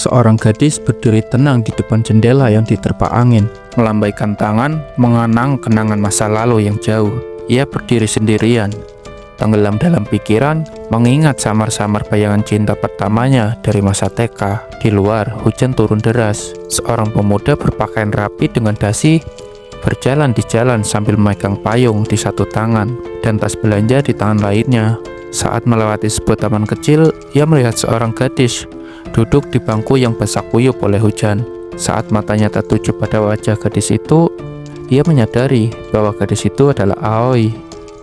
Seorang gadis berdiri tenang di depan jendela yang diterpa angin, melambaikan tangan, mengenang kenangan masa lalu yang jauh. Ia berdiri sendirian, tenggelam dalam pikiran, mengingat samar-samar bayangan cinta pertamanya dari masa TK. Di luar, hujan turun deras. Seorang pemuda berpakaian rapi dengan dasi berjalan di jalan sambil memegang payung di satu tangan dan tas belanja di tangan lainnya. Saat melewati sebuah taman kecil, ia melihat seorang gadis duduk di bangku yang basah kuyup oleh hujan. Saat matanya tertuju pada wajah gadis itu, ia menyadari bahwa gadis itu adalah Aoi.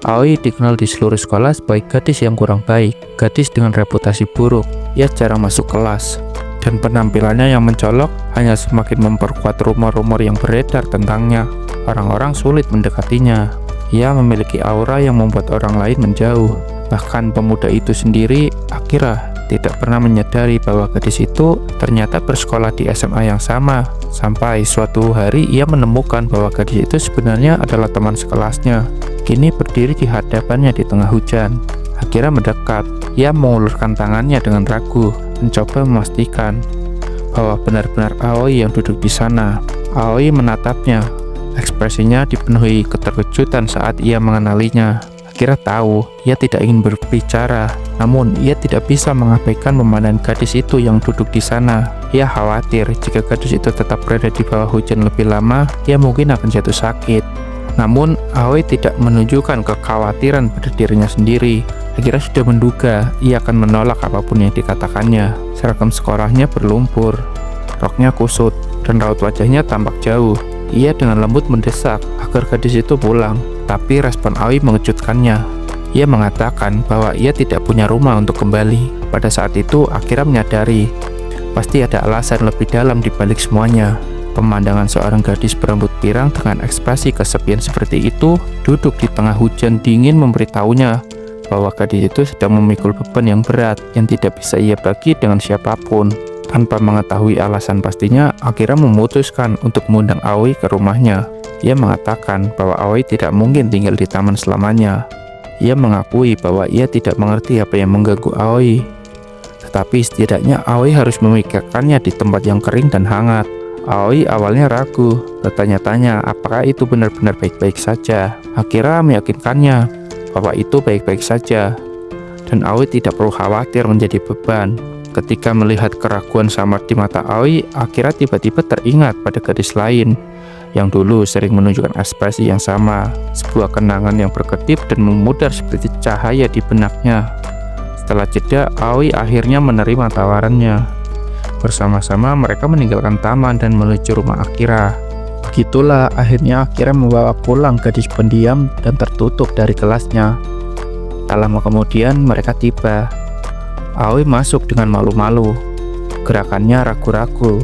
Aoi dikenal di seluruh sekolah sebagai gadis yang kurang baik, gadis dengan reputasi buruk. Ia jarang masuk kelas, dan penampilannya yang mencolok hanya semakin memperkuat rumor-rumor yang beredar tentangnya. Orang-orang sulit mendekatinya. Ia memiliki aura yang membuat orang lain menjauh. Bahkan pemuda itu sendiri, Akira, tidak pernah menyadari bahwa gadis itu ternyata bersekolah di SMA yang sama. Sampai suatu hari ia menemukan bahwa gadis itu sebenarnya adalah teman sekelasnya. Kini berdiri di hadapannya di tengah hujan. Akira mendekat. Ia mengulurkan tangannya dengan ragu, mencoba memastikan bahwa benar-benar Aoi yang duduk di sana. Aoi menatapnya. Ekspresinya dipenuhi keterkejutan saat ia mengenalinya. Akira tahu ia tidak ingin berbicara, namun ia tidak bisa mengabaikan pemandangan gadis itu yang duduk di sana. Ia khawatir jika gadis itu tetap berada di bawah hujan lebih lama, ia mungkin akan jatuh sakit. Namun Aoi tidak menunjukkan kekhawatiran pada dirinya sendiri. Akira sudah menduga ia akan menolak apapun yang dikatakannya. Seragam sekolahnya berlumpur, roknya kusut, dan raut wajahnya tampak jauh. Ia dengan lembut mendesak agar gadis itu pulang, tapi respon Aoi mengejutkannya. Ia mengatakan bahwa ia tidak punya rumah untuk kembali. Pada saat itu, Akira menyadari pasti ada alasan lebih dalam di balik semuanya. Pemandangan seorang gadis berambut pirang dengan ekspresi kesepian seperti itu duduk di tengah hujan dingin memberitahunya bahwa gadis itu sedang memikul beban yang berat yang tidak bisa ia bagi dengan siapapun. Tanpa mengetahui alasan pastinya, Akira memutuskan untuk mengundang Aoi ke rumahnya. Ia mengatakan bahwa Aoi tidak mungkin tinggal di taman selamanya. Ia mengakui bahwa ia tidak mengerti apa yang mengganggu Aoi. Tetapi setidaknya Aoi harus memikirkannya di tempat yang kering dan hangat. Aoi awalnya ragu, bertanya-tanya apakah itu benar-benar baik-baik saja. Akira meyakinkannya bahwa itu baik-baik saja, dan Aoi tidak perlu khawatir menjadi beban. Ketika melihat keraguan samar di mata Aoi, Akira tiba-tiba teringat pada gadis lain yang dulu sering menunjukkan ekspresi yang sama. Sebuah kenangan yang berkedip dan memudar seperti cahaya di benaknya. Setelah jeda, Aoi akhirnya menerima tawarannya. Bersama-sama mereka meninggalkan taman dan menuju rumah Akira. Begitulah akhirnya Akira membawa pulang gadis pendiam dan tertutup dari kelasnya. Tak lama kemudian mereka tiba. Aoi masuk dengan malu-malu. Gerakannya ragu-ragu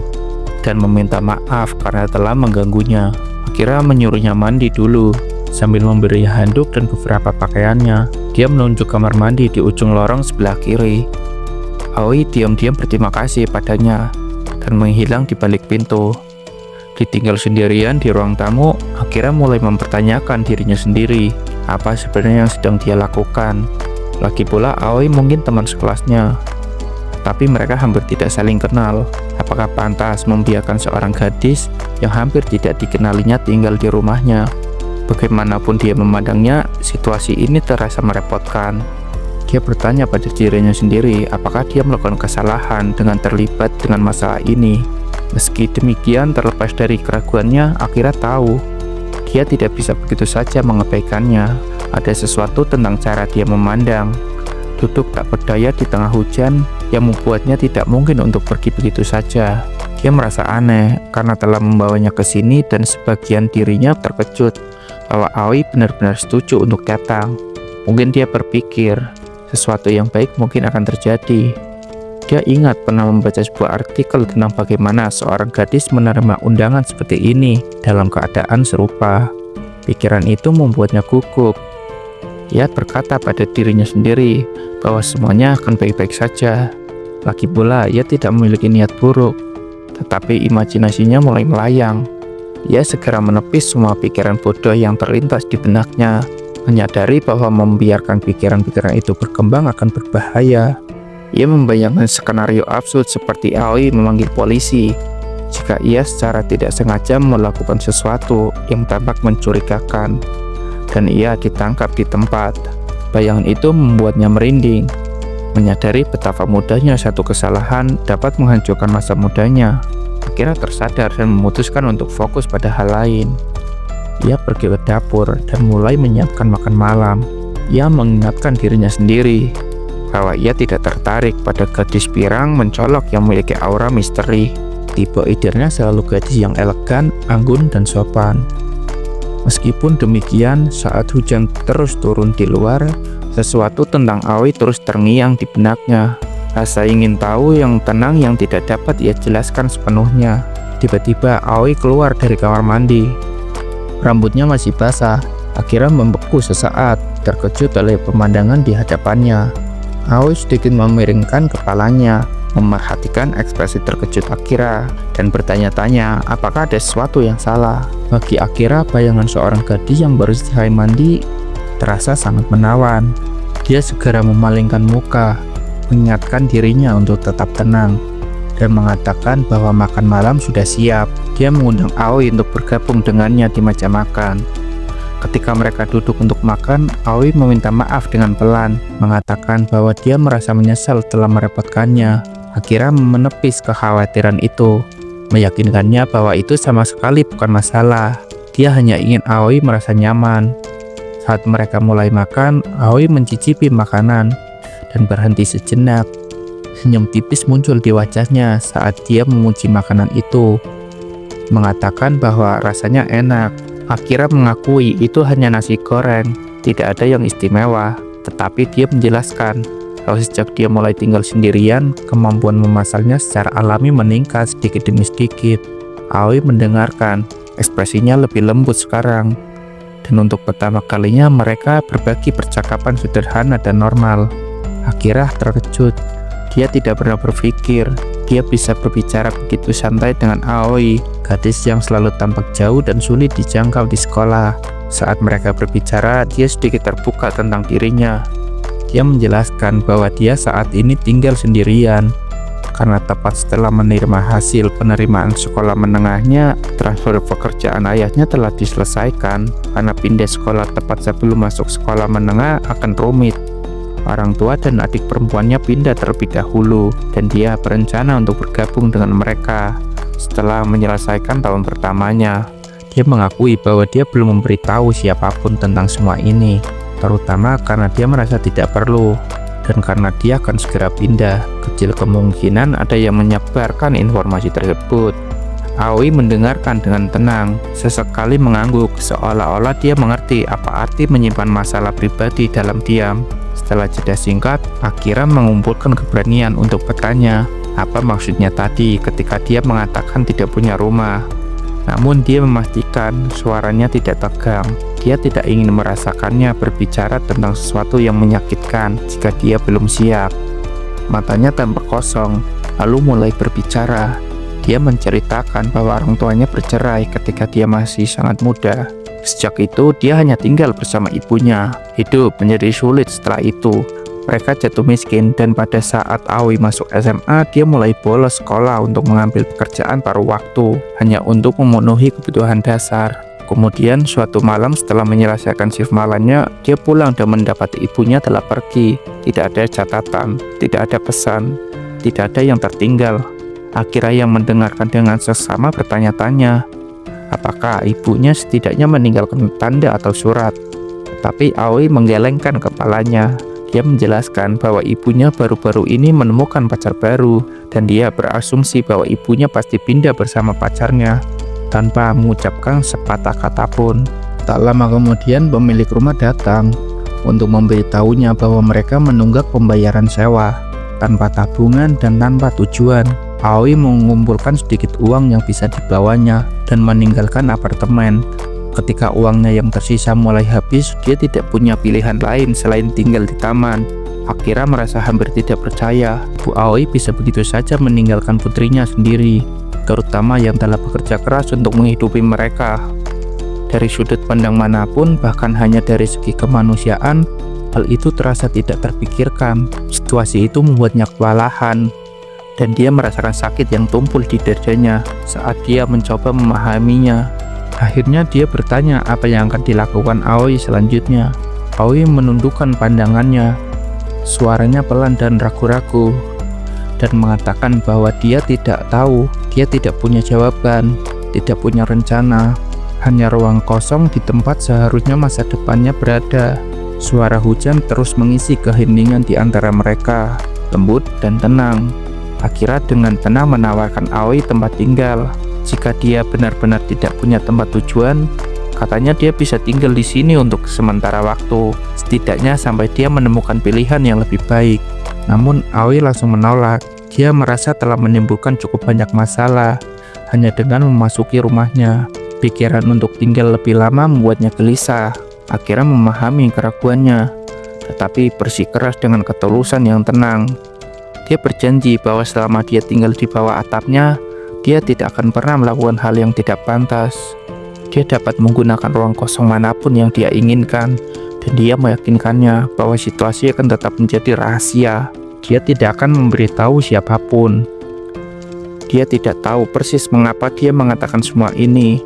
dan meminta maaf karena telah mengganggunya. Akira menyuruhnya mandi dulu sambil memberi handuk dan beberapa pakaiannya. Dia menunjuk kamar mandi di ujung lorong sebelah kiri. Aoi diam-diam berterima kasih padanya dan menghilang di balik pintu. Ditinggal sendirian di ruang tamu, Akira mulai mempertanyakan dirinya sendiri, apa sebenarnya yang sedang dia lakukan. Lagi pula Aoi mungkin teman sekelasnya, tapi mereka hampir tidak saling kenal. Apakah pantas membiarkan seorang gadis yang hampir tidak dikenalinya tinggal di rumahnya? Bagaimanapun dia memandangnya, situasi ini terasa merepotkan. Dia bertanya pada dirinya sendiri apakah dia melakukan kesalahan dengan terlibat dengan masalah ini. Meski demikian, terlepas dari keraguannya, Akira tahu dia tidak bisa begitu saja mengabaikannya. Ada sesuatu tentang cara dia memandang. Duduk tak berdaya di tengah hujan yang membuatnya tidak mungkin untuk pergi begitu saja. Dia merasa aneh karena telah membawanya ke sini dan sebagian dirinya terkejut bahwa Aoi benar-benar setuju untuk datang. Mungkin dia berpikir sesuatu yang baik mungkin akan terjadi. Dia ingat pernah membaca sebuah artikel tentang bagaimana seorang gadis menerima undangan seperti ini dalam keadaan serupa. Pikiran itu membuatnya gugup. Ia berkata pada dirinya sendiri bahwa semuanya akan baik-baik saja. Lagi pula ia tidak memiliki niat buruk, tetapi imajinasinya mulai melayang. Ia segera menepis semua pikiran bodoh yang terlintas di benaknya, menyadari bahwa membiarkan pikiran-pikiran itu berkembang akan berbahaya. Ia membayangkan skenario absurd seperti Aoi memanggil polisi jika ia secara tidak sengaja melakukan sesuatu yang tampak mencurigakan dan ia ditangkap di tempat. Bayangan itu membuatnya merinding, menyadari betapa mudahnya satu kesalahan dapat menghancurkan masa mudanya. Akhirnya tersadar dan memutuskan untuk fokus pada hal lain. Ia pergi ke dapur dan mulai menyiapkan makan malam. Ia mengingatkan dirinya sendiri bahwa ia tidak tertarik pada gadis pirang mencolok yang memiliki aura misteri. Tipe idealnya selalu gadis yang elegan, anggun, dan sopan. Meskipun demikian, saat hujan terus turun di luar, sesuatu tentang Aoi terus terngiang di benaknya. Rasa ingin tahu yang tenang yang tidak dapat ia jelaskan sepenuhnya. Tiba-tiba Aoi keluar dari kamar mandi. Rambutnya masih basah, akhirnya membeku sesaat, terkejut oleh pemandangan di hadapannya. Aoi sedikit memiringkan kepalanya, memerhatikan ekspresi terkejut Akira, dan bertanya-tanya apakah ada sesuatu yang salah. Bagi Akira, bayangan seorang gadis yang baru selesai mandi terasa sangat menawan. Dia segera memalingkan muka, mengingatkan dirinya untuk tetap tenang, dan mengatakan bahwa makan malam sudah siap. Dia mengundang Aoi untuk bergabung dengannya di meja makan. Ketika mereka duduk untuk makan, Aoi meminta maaf dengan pelan, mengatakan bahwa dia merasa menyesal telah merepotkannya. Akira menepis kekhawatiran itu, meyakinkannya bahwa itu sama sekali bukan masalah. Dia hanya ingin Aoi merasa nyaman. Saat mereka mulai makan, Aoi mencicipi makanan dan berhenti sejenak. Senyum tipis muncul di wajahnya saat dia memuji makanan itu, mengatakan bahwa rasanya enak. Akira mengakui itu hanya nasi goreng, tidak ada yang istimewa, tetapi dia menjelaskan kalau sejak dia mulai tinggal sendirian, kemampuan memasaknya secara alami meningkat sedikit demi sedikit. Aoi mendengarkan, ekspresinya lebih lembut sekarang, dan untuk pertama kalinya mereka berbagi percakapan sederhana dan normal. Akira terkejut, dia tidak pernah berpikir dia bisa berbicara begitu santai dengan Aoi, gadis yang selalu tampak jauh dan sulit dijangkau di sekolah. Saat mereka berbicara, dia sedikit terbuka tentang dirinya. Dia menjelaskan bahwa dia saat ini tinggal sendirian karena tepat setelah menerima hasil penerimaan sekolah menengahnya, transfer pekerjaan ayahnya telah diselesaikan. Karena pindah sekolah tepat sebelum masuk sekolah menengah akan rumit. Orang tua dan adik perempuannya pindah terlebih dahulu, dan dia berencana untuk bergabung dengan mereka setelah menyelesaikan tahun pertamanya. Dia mengakui bahwa dia belum memberitahu siapapun tentang semua ini, terutama karena dia merasa tidak perlu, dan karena dia akan segera pindah. Kecil kemungkinan ada yang menyebarkan informasi tersebut. Aoi mendengarkan dengan tenang, sesekali mengangguk seolah-olah dia mengerti apa arti menyimpan masalah pribadi dalam diam. Setelah jeda singkat, Akira mengumpulkan keberanian untuk bertanya apa maksudnya tadi ketika dia mengatakan tidak punya rumah. Namun dia memastikan suaranya tidak tegang. Dia tidak ingin merasakannya berbicara tentang sesuatu yang menyakitkan jika dia belum siap. Matanya tampak kosong, lalu mulai berbicara. Dia menceritakan bahwa orang tuanya bercerai ketika dia masih sangat muda. Sejak itu, dia hanya tinggal bersama ibunya. Hidup menjadi sulit setelah itu. Mereka jatuh miskin, dan pada saat Aoi masuk SMA, dia mulai bolos sekolah untuk mengambil pekerjaan paruh waktu, hanya untuk memenuhi kebutuhan dasar. Kemudian, suatu malam setelah menyelesaikan shift malamnya, dia pulang dan mendapati ibunya telah pergi. Tidak ada catatan, tidak ada pesan, tidak ada yang tertinggal. Akira yang mendengarkan dengan seksama bertanya-tanya, apakah ibunya setidaknya meninggalkan tanda atau surat? Tapi Aoi menggelengkan kepalanya. Dia menjelaskan bahwa ibunya baru-baru ini menemukan pacar baru, dan dia berasumsi bahwa ibunya pasti pindah bersama pacarnya, tanpa mengucapkan sepatah kata pun. Tak lama kemudian pemilik rumah datang untuk memberitahunya bahwa mereka menunggak pembayaran sewa, tanpa tabungan dan tanpa tujuan. Aoi mengumpulkan sedikit uang yang bisa dibawanya dan meninggalkan apartemen. Ketika uangnya yang tersisa mulai habis, dia tidak punya pilihan lain selain tinggal di taman. Akira merasa hampir tidak percaya Bu Aoi bisa begitu saja meninggalkan putrinya sendiri, terutama yang telah bekerja keras untuk menghidupi mereka. Dari sudut pandang manapun, bahkan hanya dari segi kemanusiaan, Hal itu terasa tidak terpikirkan. Situasi itu membuatnya kewalahan, dan dia merasakan sakit yang tumpul di dadanya saat dia mencoba memahaminya. Akhirnya dia bertanya apa yang akan dilakukan Aoi selanjutnya. Aoi menundukkan pandangannya. Suaranya pelan dan ragu-ragu, dan mengatakan bahwa dia tidak tahu, dia tidak punya jawaban, tidak punya rencana. Hanya ruang kosong di tempat seharusnya masa depannya berada. Suara hujan terus mengisi keheningan di antara mereka, lembut dan tenang. Akira dengan tenang menawarkan Aoi tempat tinggal. Jika dia benar-benar tidak punya tempat tujuan, katanya dia bisa tinggal di sini untuk sementara waktu, setidaknya sampai dia menemukan pilihan yang lebih baik. Namun Aoi langsung menolak. Dia merasa telah menimbulkan cukup banyak masalah hanya dengan memasuki rumahnya. Pikiran untuk tinggal lebih lama membuatnya gelisah. Akira memahami keraguannya, tetapi bersikeras dengan ketulusan yang tenang. Dia berjanji bahwa selama dia tinggal di bawah atapnya, dia tidak akan pernah melakukan hal yang tidak pantas. Dia dapat menggunakan ruang kosong manapun yang dia inginkan, dan dia meyakinkannya bahwa situasi akan tetap menjadi rahasia. Dia tidak akan memberitahu siapapun. Dia tidak tahu persis mengapa dia mengatakan semua ini.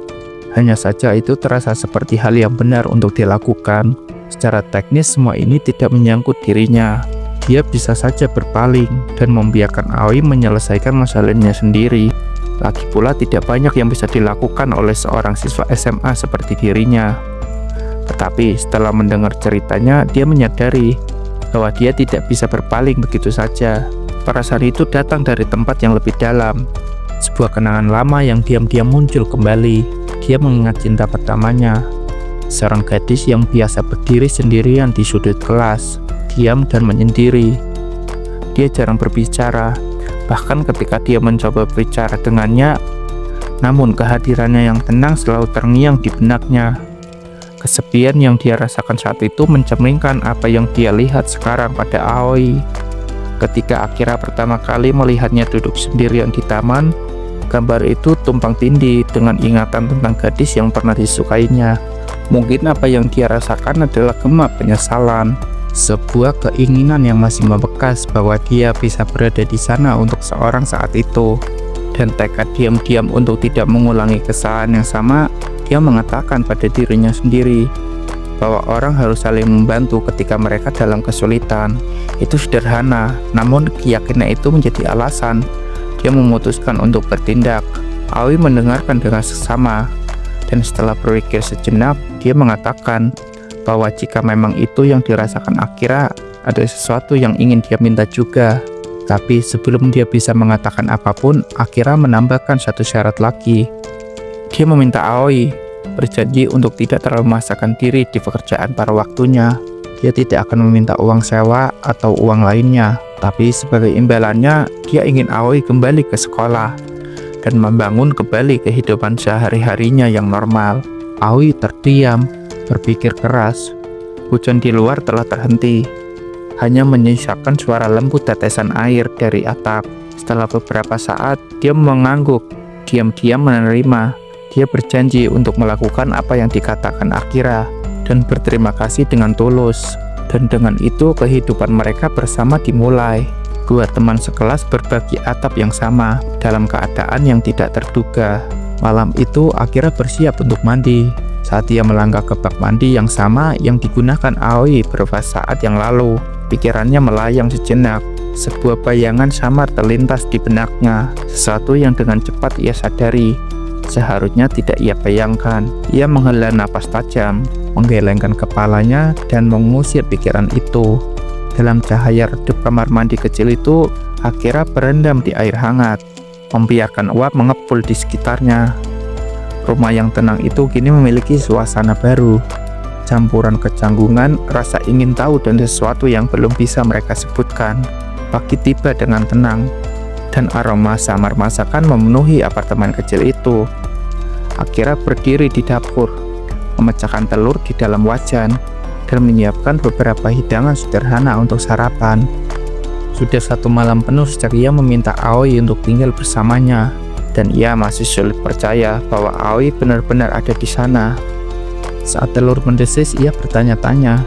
Hanya saja itu terasa seperti hal yang benar untuk dilakukan. Secara teknis semua ini tidak menyangkut dirinya. Dia bisa saja berpaling dan membiarkan Aoi menyelesaikan masalahnya sendiri. Lagi pula tidak banyak yang bisa dilakukan oleh seorang siswa SMA seperti dirinya. Tetapi setelah mendengar ceritanya, dia menyadari bahwa dia tidak bisa berpaling begitu saja. Perasaan itu datang dari tempat yang lebih dalam. Sebuah kenangan lama yang diam-diam muncul kembali. Dia mengingat cinta pertamanya, seorang gadis yang biasa berdiri sendirian di sudut kelas, diam dan menyendiri. Dia jarang berbicara, bahkan ketika dia mencoba berbicara dengannya, namun kehadirannya yang tenang selalu terngiang di benaknya. Kesepian yang dia rasakan saat itu mencerminkan apa yang dia lihat sekarang pada Aoi. Ketika Akira pertama kali melihatnya duduk sendirian di taman, gambar itu tumpang tindih dengan ingatan tentang gadis yang pernah disukainya. Mungkin apa yang dia rasakan adalah gema penyesalan, sebuah keinginan yang masih membekas bahwa dia bisa berada di sana untuk seorang saat itu. Dan tekad diam-diam untuk tidak mengulangi kesalahan yang sama, dia mengatakan pada dirinya sendiri bahwa orang harus saling membantu ketika mereka dalam kesulitan. Itu sederhana, namun keyakinan itu menjadi alasan dia memutuskan untuk bertindak. Aoi mendengarkan dengan seksama, dan setelah berpikir sejenak, dia mengatakan bahwa jika memang itu yang dirasakan Akira, ada sesuatu yang ingin dia minta juga. Tapi sebelum dia bisa mengatakan apapun, Akira menambahkan satu syarat lagi. Dia meminta Aoi berjanji untuk tidak terlalu memaksakan diri di pekerjaan pada waktunya. Dia tidak akan meminta uang sewa atau uang lainnya, tapi sebagai imbalannya, dia ingin Aoi kembali ke sekolah dan membangun kembali kehidupan sehari-harinya yang normal. Aoi terdiam, berpikir keras. Hujan di luar telah terhenti, hanya menyisakan suara lembut tetesan air dari atap. Setelah beberapa saat, dia mengangguk, diam-diam menerima. Dia berjanji untuk melakukan apa yang dikatakan Akira dan berterima kasih dengan tulus. Dan dengan itu kehidupan mereka bersama dimulai. Dua teman sekelas berbagi atap yang sama dalam keadaan yang tidak terduga. Malam itu Akira bersiap untuk mandi. Saat dia melangkah ke bak mandi yang sama yang digunakan Aoi beberapa saat yang lalu, pikirannya melayang sejenak. Sebuah bayangan samar terlintas di benaknya, sesuatu yang dengan cepat ia sadari seharusnya tidak ia bayangkan. Ia menghela napas tajam, menggelengkan kepalanya dan mengusir pikiran itu. Dalam cahaya redup kamar mandi kecil itu, Akira berendam di air hangat, membiarkan uap mengepul di sekitarnya. Rumah yang tenang itu kini memiliki suasana baru, campuran kecanggungan, rasa ingin tahu dan sesuatu yang belum bisa mereka sebutkan. Pagi tiba dengan tenang, dan aroma samar masakan memenuhi apartemen kecil itu. Akira berdiri di dapur, memecahkan telur di dalam wajan, dan menyiapkan beberapa hidangan sederhana untuk sarapan. Sudah satu malam penuh sejak ia meminta Aoi untuk tinggal bersamanya, dan ia masih sulit percaya bahwa Aoi benar-benar ada di sana. Saat telur mendesis, ia bertanya-tanya,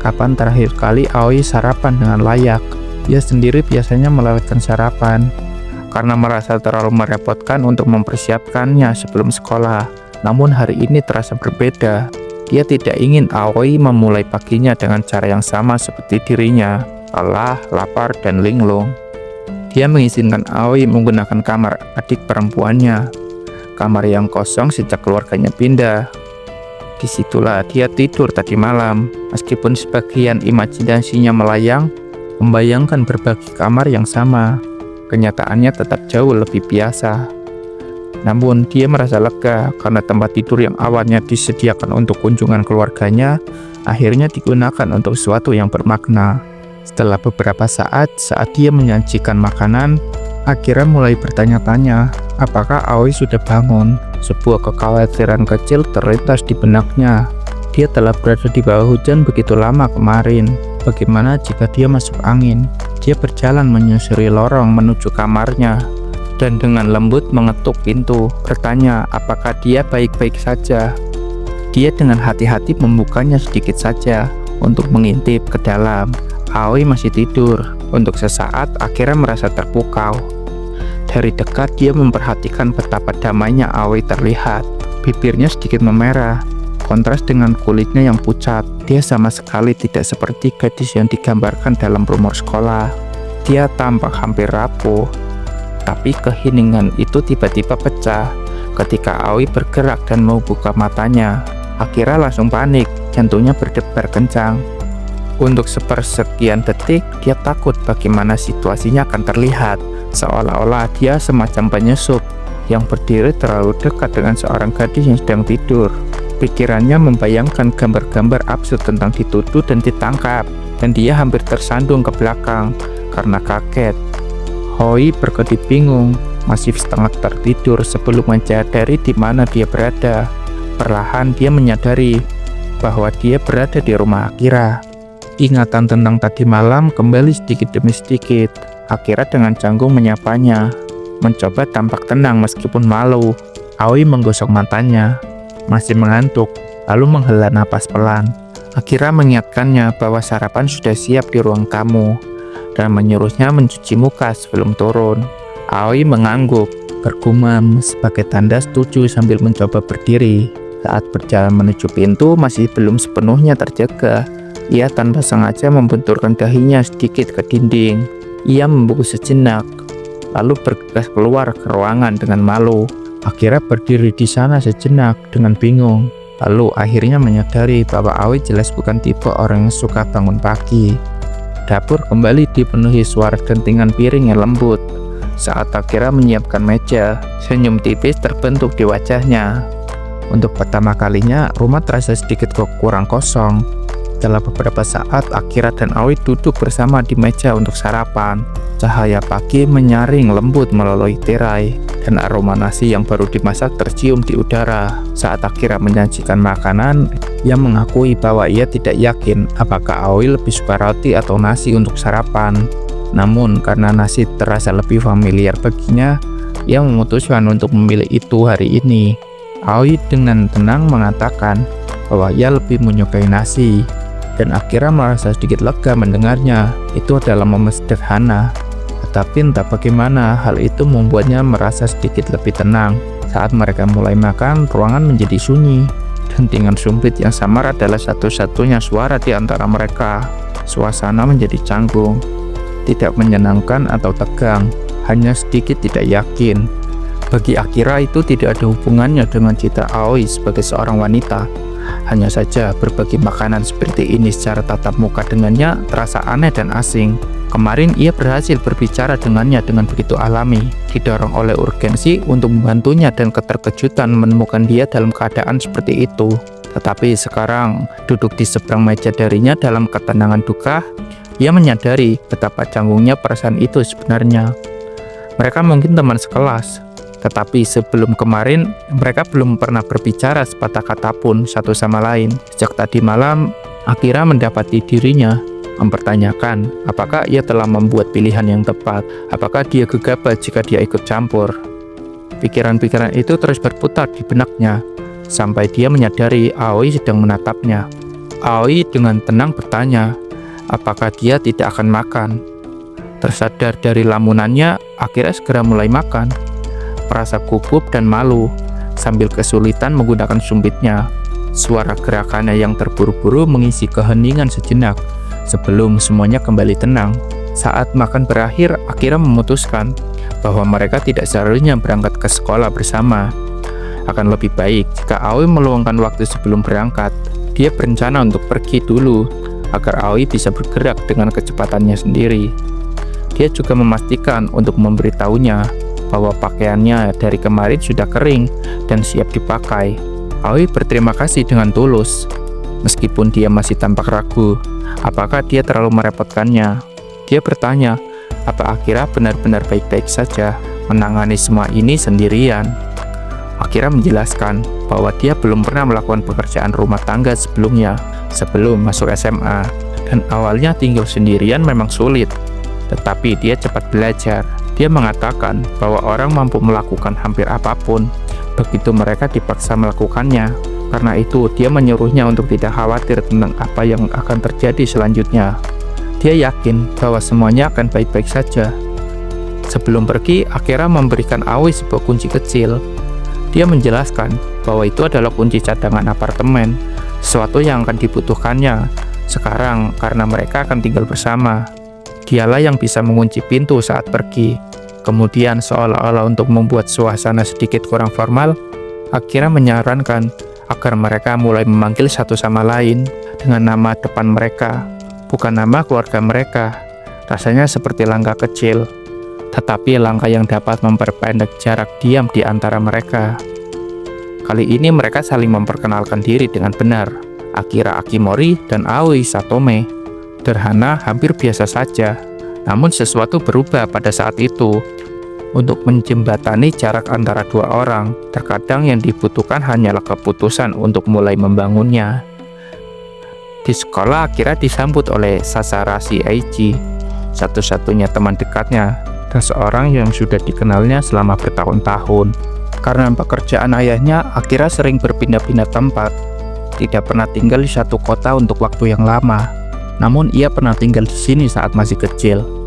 kapan terakhir kali Aoi sarapan dengan layak. Ia sendiri biasanya melewatkan sarapan karena merasa terlalu merepotkan untuk mempersiapkannya sebelum sekolah. Namun hari ini terasa berbeda. Dia tidak ingin Aoi memulai paginya dengan cara yang sama seperti dirinya, lelah, lapar, dan linglung. Dia mengizinkan Aoi menggunakan kamar adik perempuannya, kamar yang kosong sejak keluarganya pindah. Disitulah dia tidur tadi malam, meskipun sebagian imajinasinya melayang, membayangkan berbagai kamar yang sama. Kenyataannya tetap jauh lebih biasa. Namun dia merasa lega karena tempat tidur yang awalnya disediakan untuk kunjungan keluarganya, akhirnya digunakan untuk sesuatu yang bermakna. Setelah beberapa saat dia menyajikan makanan, Akira mulai bertanya-tanya, apakah Aoi sudah bangun? Sebuah kekhawatiran kecil terlintas di benaknya. Dia telah berada di bawah hujan begitu lama kemarin. Bagaimana jika dia masuk angin? Dia berjalan menyusuri lorong menuju kamarnya, dan dengan lembut mengetuk pintu, bertanya apakah dia baik-baik saja. Dia dengan hati-hati membukanya sedikit saja untuk mengintip ke dalam. Aoi masih tidur. Untuk sesaat, Akira merasa terpukau. Dari dekat, dia memperhatikan betapa damainya Aoi terlihat. Bibirnya sedikit memerah, kontras dengan kulitnya yang pucat. Dia sama sekali tidak seperti gadis yang digambarkan dalam rumor sekolah. Dia tampak hampir rapuh. Tapi keheningan itu tiba-tiba pecah ketika Aoi bergerak dan mau buka matanya. Akira langsung panik, jantungnya berdebar kencang. Untuk sepersekian detik, dia takut bagaimana situasinya akan terlihat, seolah-olah dia semacam penyusup yang berdiri terlalu dekat dengan seorang gadis yang sedang tidur. Pikirannya membayangkan gambar-gambar absurd tentang dituduh dan ditangkap, dan dia hampir tersandung ke belakang karena kaget. Hoi berkedip bingung, masih setengah tertidur sebelum menyadari di mana dia berada. Perlahan dia menyadari bahwa dia berada di rumah Akira. Ingatan tentang tadi malam kembali sedikit demi sedikit. Akira dengan canggung menyapanya, mencoba tampak tenang meskipun malu. Aoi menggosok matanya, masih mengantuk, lalu menghela napas pelan. Akira mengingatkannya bahwa sarapan sudah siap di ruang tamu, dan menyuruhnya mencuci muka sebelum turun. Aoi mengangguk, bergumam sebagai tanda setuju sambil mencoba berdiri. Saat berjalan menuju pintu masih belum sepenuhnya terjaga. Ia tanpa sengaja membenturkan dahinya sedikit ke dinding. Ia membungkuk sejenak, lalu bergegas keluar ke ruangan dengan malu. Akira berdiri di sana sejenak dengan bingung, lalu akhirnya menyadari bahwa Aoi jelas bukan tipe orang yang suka bangun pagi. Dapur kembali dipenuhi suara dentingan piring yang lembut. Saat Akira menyiapkan meja, senyum tipis terbentuk di wajahnya. Untuk pertama kalinya, rumah terasa sedikit kurang kosong. Setelah beberapa saat, Akira dan Aoi duduk bersama di meja untuk sarapan. Cahaya pagi menyaring lembut melalui tirai, dan aroma nasi yang baru dimasak tercium di udara. Saat Akira menyajikan makanan, ia mengakui bahwa ia tidak yakin apakah Aoi lebih suka roti atau nasi untuk sarapan. Namun, karena nasi terasa lebih familiar baginya, ia memutuskan untuk memilih itu hari ini. Aoi dengan tenang mengatakan bahwa ia lebih menyukai nasi. Dan Akira merasa sedikit lega mendengarnya. Itu adalah momen sederhana, tetapi entah bagaimana hal itu membuatnya merasa sedikit lebih tenang. Saat mereka mulai makan, ruangan menjadi sunyi. Dentingan sumpit yang samar adalah satu-satunya suara di antara mereka. Suasana menjadi canggung, tidak menyenangkan atau tegang, hanya sedikit tidak yakin. Bagi Akira itu tidak ada hubungannya dengan cita Aoi sebagai seorang wanita. Hanya saja berbagi makanan seperti ini secara tatap muka dengannya terasa aneh dan asing. Kemarin ia berhasil berbicara dengannya dengan begitu alami, didorong oleh urgensi untuk membantunya dan keterkejutan menemukan dia dalam keadaan seperti itu. Tetapi sekarang, duduk di seberang meja darinya dalam ketenangan duka, ia menyadari betapa canggungnya perasaan itu sebenarnya. Mereka mungkin teman sekelas, tetapi sebelum kemarin, mereka belum pernah berbicara sepatah kata pun satu sama lain. Sejak tadi malam, Akira mendapati dirinya mempertanyakan apakah ia telah membuat pilihan yang tepat, apakah dia gegabah jika dia ikut campur. Pikiran-pikiran itu terus berputar di benaknya, sampai dia menyadari Aoi sedang menatapnya. Aoi dengan tenang bertanya, apakah dia tidak akan makan. Tersadar dari lamunannya, Akira segera mulai makan. Merasa gugup dan malu, sambil kesulitan menggunakan sumpitnya. Suara gerakannya yang terburu-buru mengisi keheningan sejenak, sebelum semuanya kembali tenang. Saat makan berakhir, Akira memutuskan bahwa mereka tidak seharusnya berangkat ke sekolah bersama. Akan lebih baik jika Aoi meluangkan waktu sebelum berangkat. Dia berencana untuk pergi dulu, agar Aoi bisa bergerak dengan kecepatannya sendiri. Dia juga memastikan untuk memberitahunya bahwa pakaiannya dari kemarin sudah kering dan siap dipakai. Aoi berterima kasih dengan tulus, meskipun dia masih tampak ragu apakah dia terlalu merepotkannya. Dia bertanya, apa Akira benar-benar baik-baik saja menangani semua ini sendirian. Akira menjelaskan bahwa dia belum pernah melakukan pekerjaan rumah tangga sebelumnya, sebelum masuk SMA, dan awalnya tinggal sendirian memang sulit, tetapi dia cepat belajar. Dia mengatakan bahwa orang mampu melakukan hampir apapun begitu mereka dipaksa melakukannya. Karena itu, dia menyuruhnya untuk tidak khawatir tentang apa yang akan terjadi selanjutnya. Dia yakin bahwa semuanya akan baik-baik saja. Sebelum pergi, Akira memberikan Aoi sebuah kunci kecil. Dia menjelaskan bahwa itu adalah kunci cadangan apartemen, sesuatu yang akan dibutuhkannya sekarang karena mereka akan tinggal bersama. Dialah yang bisa mengunci pintu saat pergi. Kemudian, seolah-olah untuk membuat suasana sedikit kurang formal, Akira menyarankan agar mereka mulai memanggil satu sama lain dengan nama depan mereka, bukan nama keluarga mereka. Rasanya seperti langkah kecil, tetapi langkah yang dapat memperpendek jarak diam di antara mereka. Kali ini mereka saling memperkenalkan diri dengan benar, Akira Akimori dan Aoi Satome. Sederhana, hampir biasa saja, namun sesuatu berubah pada saat itu. Untuk menjembatani jarak antara dua orang, terkadang yang dibutuhkan hanyalah keputusan untuk mulai membangunnya. Di sekolah, Akira disambut oleh Sasarashi Eiji, satu-satunya teman dekatnya, dan seorang yang sudah dikenalnya selama bertahun-tahun. Karena pekerjaan ayahnya, Akira sering berpindah-pindah tempat, tidak pernah tinggal di satu kota untuk waktu yang lama. Namun ia pernah tinggal di sini saat masih kecil.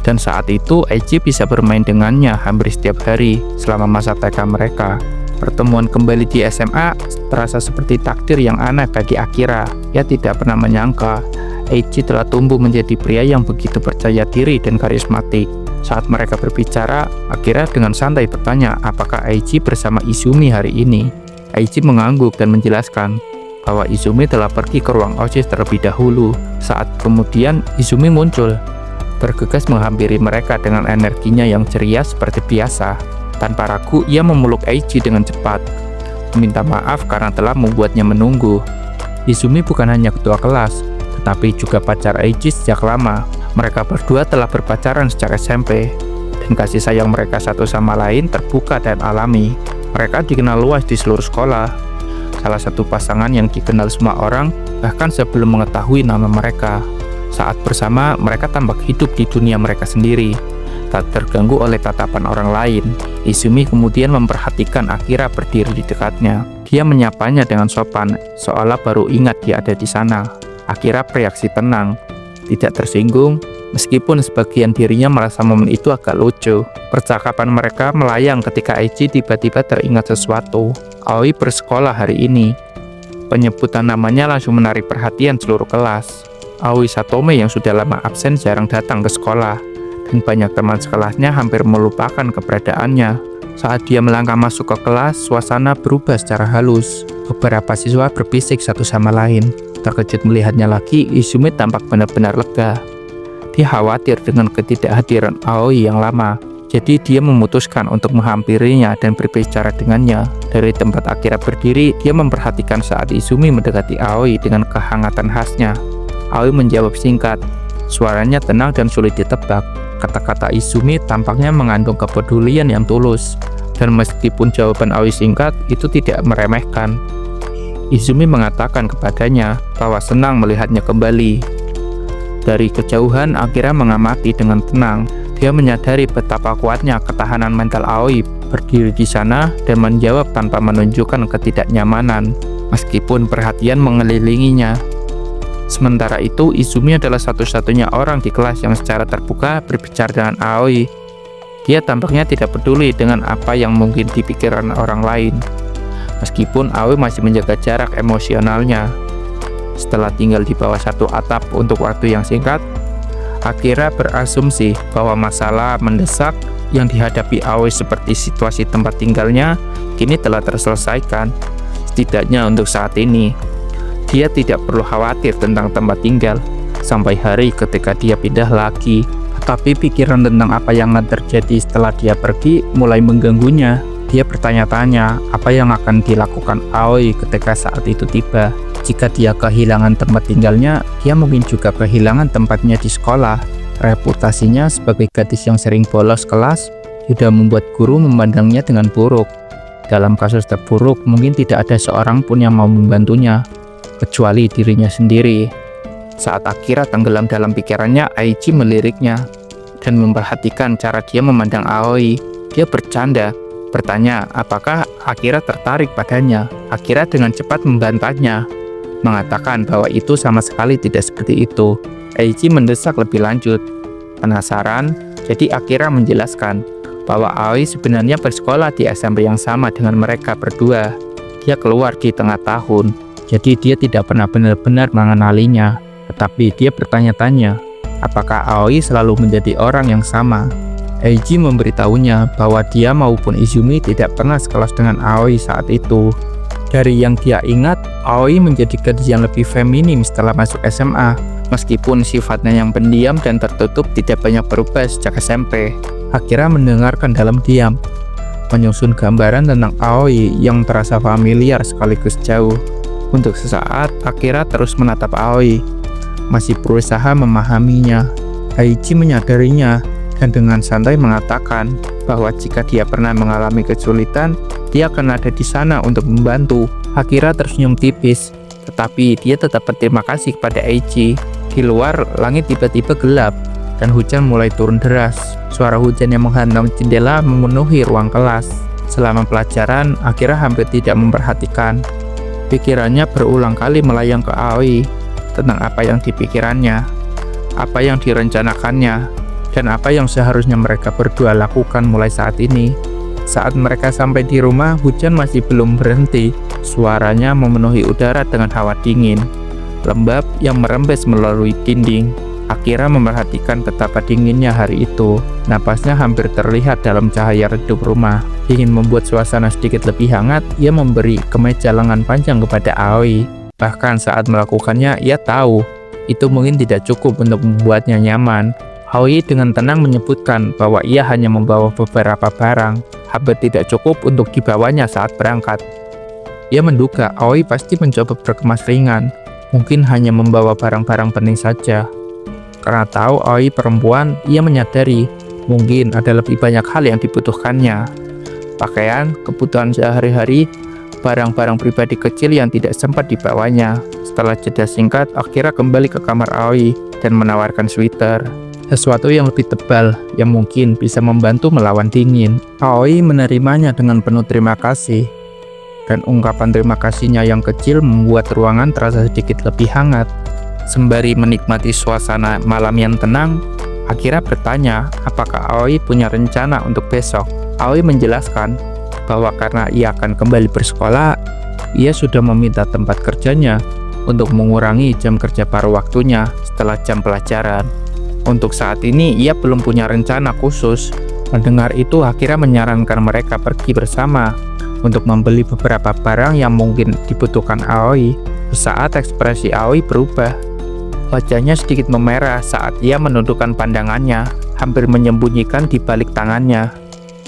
Dan saat itu Eiji bisa bermain dengannya hampir setiap hari selama masa TK mereka. Pertemuan kembali di SMA terasa seperti takdir yang aneh bagi Akira. Ia tidak pernah menyangka Eiji telah tumbuh menjadi pria yang begitu percaya diri dan karismatik. Saat mereka berbicara, Akira dengan santai bertanya apakah Eiji bersama Izumi hari ini. Eiji mengangguk dan menjelaskan bahwa Izumi telah pergi ke ruang OSIS terlebih dahulu. Saat kemudian Izumi muncul, bergegas menghampiri mereka dengan energinya yang ceria seperti biasa. Tanpa ragu, ia memeluk Eiji dengan cepat, meminta maaf karena telah membuatnya menunggu. Izumi bukan hanya ketua kelas, tetapi juga pacar Eiji sejak lama. Mereka berdua telah berpacaran sejak SMP, dan kasih sayang mereka satu sama lain terbuka dan alami. Mereka dikenal luas di seluruh sekolah. Salah satu pasangan yang dikenal semua orang, bahkan sebelum mengetahui nama mereka. Saat bersama, mereka tampak hidup di dunia mereka sendiri, tak terganggu oleh tatapan orang lain. Izumi kemudian memperhatikan Akira berdiri di dekatnya. Dia menyapanya dengan sopan, seolah baru ingat dia ada di sana. Akira bereaksi tenang, tidak tersinggung, meskipun sebagian dirinya merasa momen itu agak lucu. Percakapan mereka melayang ketika Eiji tiba-tiba teringat sesuatu. Aoi bersekolah hari ini. Penyebutan namanya langsung menarik perhatian seluruh kelas. Aoi Satome yang sudah lama absen jarang datang ke sekolah, dan banyak teman sekolahnya hampir melupakan keberadaannya. Saat dia melangkah masuk ke kelas, suasana berubah secara halus. Beberapa siswa berbisik satu sama lain. Terkejut melihatnya lagi, Izumi tampak benar-benar lega. Dia khawatir dengan ketidakhadiran Aoi yang lama, jadi dia memutuskan untuk menghampirinya dan berbicara dengannya. Dari tempat Akira berdiri, dia memperhatikan saat Izumi mendekati Aoi dengan kehangatan khasnya. Aoi menjawab singkat, suaranya tenang dan sulit ditebak. Kata-kata Izumi tampaknya mengandung kepedulian yang tulus, dan meskipun jawaban Aoi singkat, itu tidak meremehkan. Izumi mengatakan kepadanya bahwa senang melihatnya kembali. Dari kejauhan, Akira mengamati dengan tenang. Dia menyadari betapa kuatnya ketahanan mental Aoi berdiri di sana dan menjawab tanpa menunjukkan ketidaknyamanan, meskipun perhatian mengelilinginya. Sementara itu, Izumi adalah satu-satunya orang di kelas yang secara terbuka berbicara dengan Aoi. Dia tampaknya tidak peduli dengan apa yang mungkin dipikirkan orang lain. Meskipun Aoi masih menjaga jarak emosionalnya. Setelah tinggal di bawah satu atap untuk waktu yang singkat, Akira berasumsi bahwa masalah mendesak yang dihadapi Aoi seperti situasi tempat tinggalnya kini telah terselesaikan, setidaknya untuk saat ini. Dia tidak perlu khawatir tentang tempat tinggal sampai hari ketika dia pindah lagi. Tapi pikiran tentang apa yang akan terjadi setelah dia pergi mulai mengganggunya. Dia bertanya-tanya apa yang akan dilakukan Aoi ketika saat itu tiba. Jika dia kehilangan tempat tinggalnya, dia mungkin juga kehilangan tempatnya di sekolah. Reputasinya sebagai gadis yang sering bolos kelas sudah membuat guru memandangnya dengan buruk. Dalam kasus terburuk, mungkin tidak ada seorang pun yang mau membantunya, kecuali dirinya sendiri. Saat Akira tenggelam dalam pikirannya, Aichi meliriknya dan memperhatikan cara dia memandang Aoi. Dia bercanda, bertanya apakah Akira tertarik padanya. Akira dengan cepat membantahnya, mengatakan bahwa itu sama sekali tidak seperti itu. Aichi mendesak lebih lanjut. Penasaran, jadi Akira menjelaskan bahwa Aoi sebenarnya bersekolah di SMP yang sama dengan mereka berdua. Dia keluar di tengah tahun, jadi dia tidak pernah benar-benar mengenalinya. Tetapi dia bertanya-tanya, apakah Aoi selalu menjadi orang yang sama? Eiji memberitahunya bahwa dia maupun Izumi tidak pernah sekelas dengan Aoi saat itu. Dari yang dia ingat, Aoi menjadi gadis yang lebih feminim setelah masuk SMA. Meskipun sifatnya yang pendiam dan tertutup tidak banyak berubah sejak SMP. Akira mendengarkan dalam diam, menyusun gambaran tentang Aoi yang terasa familiar sekaligus jauh. Untuk sesaat, Akira terus menatap Aoi, masih berusaha memahaminya. Aichi menyadarinya dan dengan santai mengatakan bahwa jika dia pernah mengalami kesulitan, dia akan ada di sana untuk membantu. Akira tersenyum tipis, tetapi dia tetap berterima kasih kepada Aichi. Di luar, langit tiba-tiba gelap dan hujan mulai turun deras. Suara hujan yang menghantam jendela memenuhi ruang kelas. Selama pelajaran, Akira hampir tidak memperhatikan. Pikirannya berulang kali melayang ke Aoi tentang apa yang dipikirannya, apa yang direncanakannya, dan apa yang seharusnya mereka berdua lakukan mulai saat ini. Saat mereka sampai di rumah, hujan masih belum berhenti. Suaranya memenuhi udara dengan hawa dingin, lembab yang merembes melalui dinding. Akira memperhatikan betapa dinginnya hari itu. Napasnya hampir terlihat dalam cahaya redup rumah. Ingin membuat suasana sedikit lebih hangat, ia memberi kemeja lengan panjang kepada Aoi. Bahkan saat melakukannya, ia tahu itu mungkin tidak cukup untuk membuatnya nyaman. Aoi dengan tenang menyebutkan bahwa ia hanya membawa beberapa barang, hampir tidak cukup untuk dibawanya saat berangkat. Ia menduga Aoi pasti mencoba berkemas ringan, mungkin hanya membawa barang-barang penting saja. Karena tahu Aoi perempuan, ia menyadari mungkin ada lebih banyak hal yang dibutuhkannya. Pakaian, kebutuhan sehari-hari, barang-barang pribadi kecil yang tidak sempat dibawanya. Setelah jeda singkat, Akira kembali ke kamar Aoi dan menawarkan sweater, sesuatu yang lebih tebal yang mungkin bisa membantu melawan dingin. Aoi menerimanya dengan penuh terima kasih, dan ungkapan terima kasihnya yang kecil membuat ruangan terasa sedikit lebih hangat. Sembari menikmati suasana malam yang tenang, Akira bertanya apakah Aoi punya rencana untuk besok. Aoi menjelaskan bahwa karena ia akan kembali bersekolah, ia sudah meminta tempat kerjanya untuk mengurangi jam kerja paruh waktunya setelah jam pelajaran. Untuk saat ini, ia belum punya rencana khusus. Mendengar itu, Akira menyarankan mereka pergi bersama untuk membeli beberapa barang yang mungkin dibutuhkan Aoi. Sesaat ekspresi Aoi berubah. Wajahnya sedikit memerah saat ia menundukkan pandangannya, hampir menyembunyikan di balik tangannya.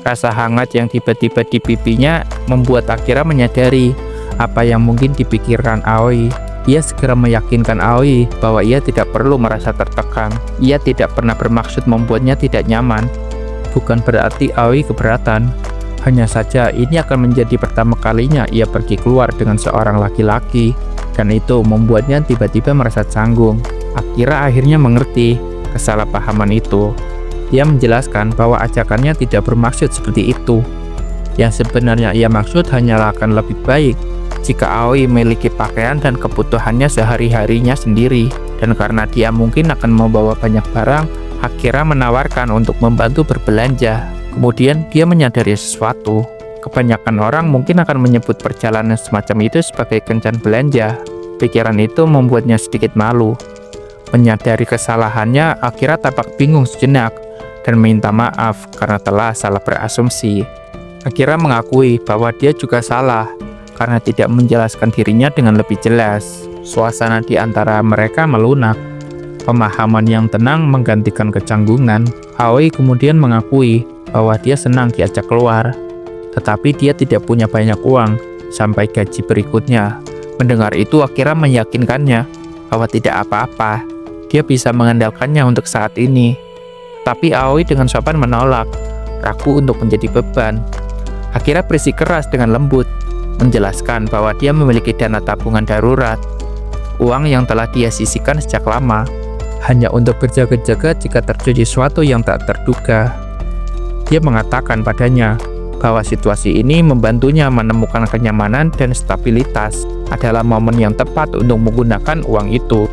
Rasa hangat yang tiba-tiba di pipinya membuat Akira menyadari apa yang mungkin dipikirkan Aoi. Ia segera meyakinkan Aoi bahwa ia tidak perlu merasa tertekan. Ia tidak pernah bermaksud membuatnya tidak nyaman. Bukan berarti Aoi keberatan. Hanya saja ini akan menjadi pertama kalinya ia pergi keluar dengan seorang laki-laki. Dan itu membuatnya tiba-tiba merasa canggung. Akira akhirnya mengerti kesalahpahaman itu. Dia menjelaskan bahwa ajakannya tidak bermaksud seperti itu. Yang sebenarnya ia maksud hanyalah akan lebih baik jika Aoi memiliki pakaian dan kebutuhannya sehari-harinya sendiri. Dan karena dia mungkin akan membawa banyak barang, Akira menawarkan untuk membantu berbelanja. Kemudian dia menyadari sesuatu. Kebanyakan orang mungkin akan menyebut perjalanan semacam itu sebagai kencan belanja. Pikiran itu membuatnya sedikit malu. Menyadari kesalahannya, Akira tampak bingung sejenak dan minta maaf karena telah salah berasumsi. Akira mengakui bahwa dia juga salah karena tidak menjelaskan dirinya dengan lebih jelas. Suasana di antara mereka melunak. Pemahaman yang tenang menggantikan kecanggungan. Aoi kemudian mengakui bahwa dia senang diajak keluar, tetapi dia tidak punya banyak uang sampai gaji berikutnya. Mendengar itu, Akira meyakinkannya bahwa tidak apa-apa, dia bisa mengandalkannya untuk saat ini. Tapi Aoi dengan sopan menolak, ragu untuk menjadi beban. Akira bersikeras dengan lembut, menjelaskan bahwa dia memiliki dana tabungan darurat, uang yang telah dia sisihkan sejak lama, hanya untuk berjaga-jaga jika terjadi sesuatu yang tak terduga. Dia mengatakan padanya bahwa situasi ini membantunya menemukan kenyamanan dan stabilitas. Adalah momen yang tepat untuk menggunakan uang itu.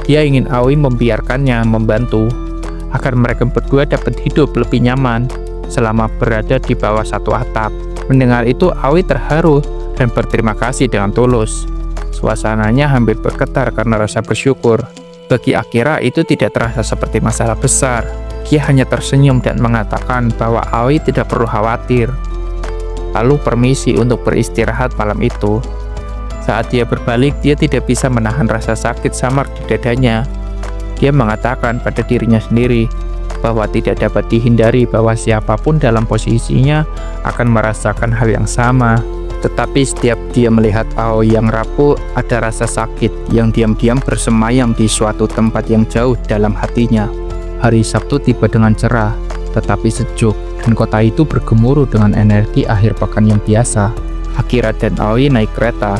Dia ingin Aoi membiarkannya membantu, agar mereka berdua dapat hidup lebih nyaman selama berada di bawah satu atap. Mendengar itu, Aoi terharu dan berterima kasih dengan tulus. Suasananya hampir bergetar karena rasa bersyukur. Bagi Akira itu tidak terasa seperti masalah besar. Dia hanya tersenyum dan mengatakan bahwa Aoi tidak perlu khawatir. Lalu permisi untuk beristirahat malam itu. Saat dia berbalik, dia tidak bisa menahan rasa sakit samar di dadanya. Dia mengatakan pada dirinya sendiri bahwa tidak dapat dihindari bahwa siapapun dalam posisinya akan merasakan hal yang sama. Tetapi setiap dia melihat Aoi yang rapuh, ada rasa sakit yang diam-diam bersemayam di suatu tempat yang jauh dalam hatinya. Hari Sabtu tiba dengan cerah, tetapi sejuk, dan kota itu bergemuruh dengan energi akhir pekan yang biasa. Akira dan Aoi naik kereta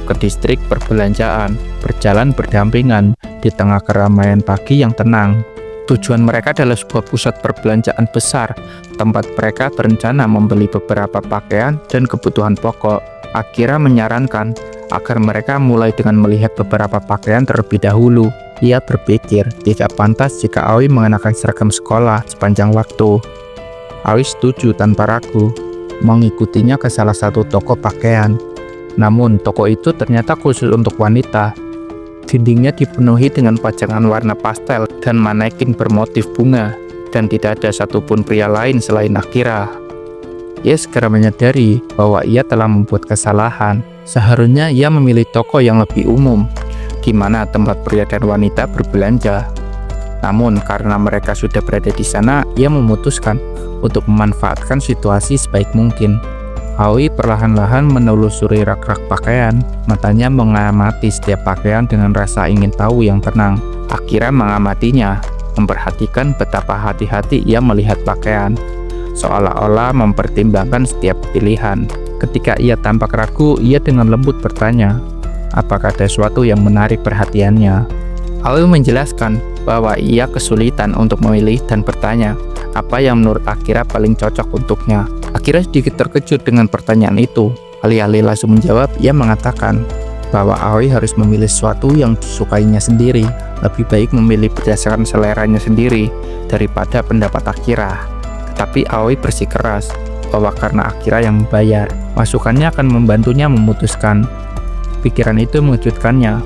ke distrik perbelanjaan, berjalan berdampingan di tengah keramaian pagi yang tenang. Tujuan mereka adalah sebuah pusat perbelanjaan besar, tempat mereka berencana membeli beberapa pakaian dan kebutuhan pokok. Akira menyarankan agar mereka mulai dengan melihat beberapa pakaian terlebih dahulu. Ia berpikir tidak pantas jika Aoi mengenakan seragam sekolah sepanjang waktu. Aoi setuju tanpa ragu, mengikutinya ke salah satu toko pakaian. Namun, toko itu ternyata khusus untuk wanita. Dindingnya dipenuhi dengan pajangan warna pastel dan manekin bermotif bunga, dan tidak ada satupun pria lain selain Akira. Ia segera menyadari bahwa ia telah membuat kesalahan. Seharusnya ia memilih toko yang lebih umum, di mana tempat pria dan wanita berbelanja. Namun, karena mereka sudah berada di sana, ia memutuskan untuk memanfaatkan situasi sebaik mungkin. Aoi perlahan-lahan menelusuri rak-rak pakaian, matanya mengamati setiap pakaian dengan rasa ingin tahu yang tenang. Akira mengamatinya, memperhatikan betapa hati-hati ia melihat pakaian, seolah-olah mempertimbangkan setiap pilihan. Ketika ia tampak ragu, ia dengan lembut bertanya, apakah ada sesuatu yang menarik perhatiannya. Aoi menjelaskan bahwa ia kesulitan untuk memilih dan bertanya, apa yang menurut Akira paling cocok untuknya. Akira sedikit terkejut dengan pertanyaan itu. Alih-alih langsung menjawab, ia mengatakan bahwa Aoi harus memilih sesuatu yang disukainya sendiri. Lebih baik memilih berdasarkan seleranya sendiri daripada pendapat Akira. Tetapi Aoi bersikeras bahwa karena Akira yang membayar, masukannya akan membantunya memutuskan. Pikiran itu mengejutkannya.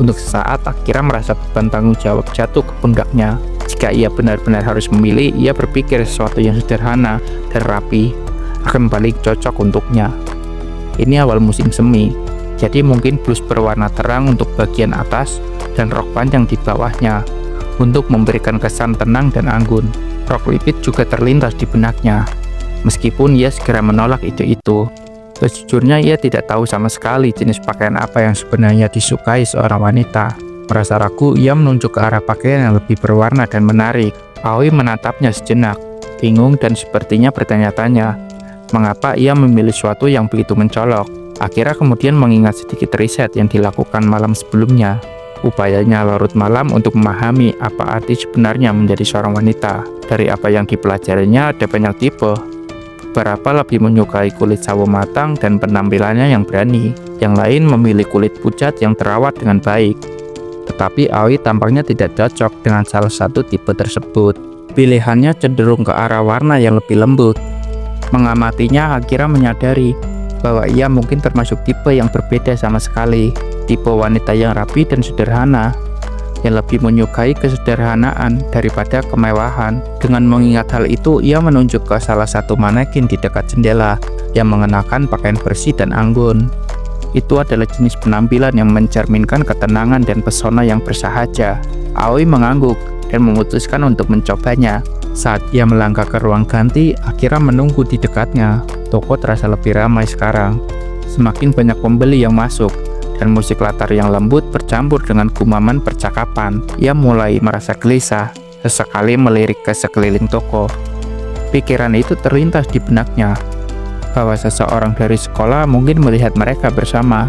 Untuk sesaat, Akira merasa beban tanggung jawab jatuh ke pundaknya. Jika ia benar-benar harus memilih, ia berpikir sesuatu yang sederhana dan rapi akan balik cocok untuknya. Ini awal musim semi, jadi mungkin blus berwarna terang untuk bagian atas dan rok panjang di bawahnya untuk memberikan kesan tenang dan anggun. Rok lipit juga terlintas di benaknya, meskipun ia segera menolak itu. Sejujurnya ia tidak tahu sama sekali jenis pakaian apa yang sebenarnya disukai seorang wanita. Merasa ragu, ia menunjuk ke arah pakaian yang lebih berwarna dan menarik. Aoi menatapnya sejenak, bingung dan sepertinya bertanya-tanya mengapa ia memilih sesuatu yang begitu mencolok. Akira kemudian mengingat sedikit riset yang dilakukan malam sebelumnya. Upayanya larut malam untuk memahami apa arti sebenarnya menjadi seorang wanita. Dari apa yang dipelajarinya ada banyak tipe. Beberapa lebih menyukai kulit sawo matang dan penampilannya yang berani. Yang lain memilih kulit pucat yang terawat dengan baik. Tetapi Aoi tampaknya tidak cocok dengan salah satu tipe tersebut. Pilihannya cenderung ke arah warna yang lebih lembut. Mengamatinya, Akira menyadari bahwa ia mungkin termasuk tipe yang berbeda sama sekali. Tipe wanita yang rapi dan sederhana, yang lebih menyukai kesederhanaan daripada kemewahan. Dengan mengingat hal itu, ia menunjuk ke salah satu manekin di dekat jendela yang mengenakan pakaian bersih dan anggun. Itu adalah jenis penampilan yang mencerminkan ketenangan dan pesona yang bersahaja. Aoi mengangguk dan memutuskan untuk mencobanya. Saat ia melangkah ke ruang ganti, Akira menunggu di dekatnya. Toko terasa lebih ramai sekarang. Semakin banyak pembeli yang masuk, dan musik latar yang lembut bercampur dengan gumaman percakapan. Ia mulai merasa gelisah, sesekali melirik ke sekeliling toko. Pikiran itu terlintas di benaknya, bahwa seseorang dari sekolah mungkin melihat mereka bersama.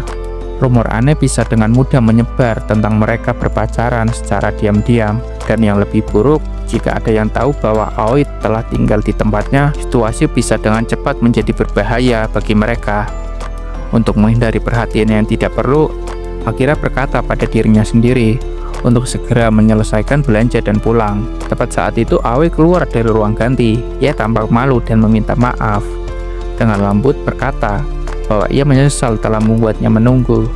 Rumor aneh bisa dengan mudah menyebar tentang mereka berpacaran secara diam-diam, dan yang lebih buruk, jika ada yang tahu bahwa Aoi telah tinggal di tempatnya, situasi bisa dengan cepat menjadi berbahaya bagi mereka. Untuk menghindari perhatian yang tidak perlu, Akira berkata pada dirinya sendiri untuk segera menyelesaikan belanja dan pulang. Tepat saat itu Aoi keluar dari ruang ganti. Ia tampak malu dan meminta maaf. Dengan lembut berkata bahwa ia menyesal telah membuatnya menunggu.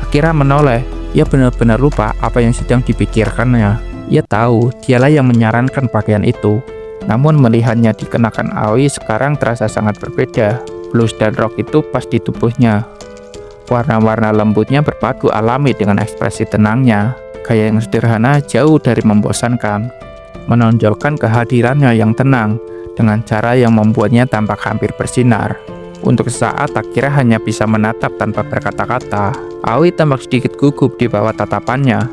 Akira menoleh. Ia benar-benar lupa apa yang sedang dipikirkannya. Ia tahu dialah yang menyarankan pakaian itu. Namun melihatnya dikenakan Aoi sekarang terasa sangat berbeda. Blus dan rok itu pas di tubuhnya. Warna-warna lembutnya berpadu alami dengan ekspresi tenangnya. Gaya yang sederhana jauh dari membosankan, menonjolkan kehadirannya yang tenang dengan cara yang membuatnya tampak hampir bersinar. Untuk sesaat Akira hanya bisa menatap tanpa berkata-kata. Aoi tampak sedikit gugup di bawah tatapannya,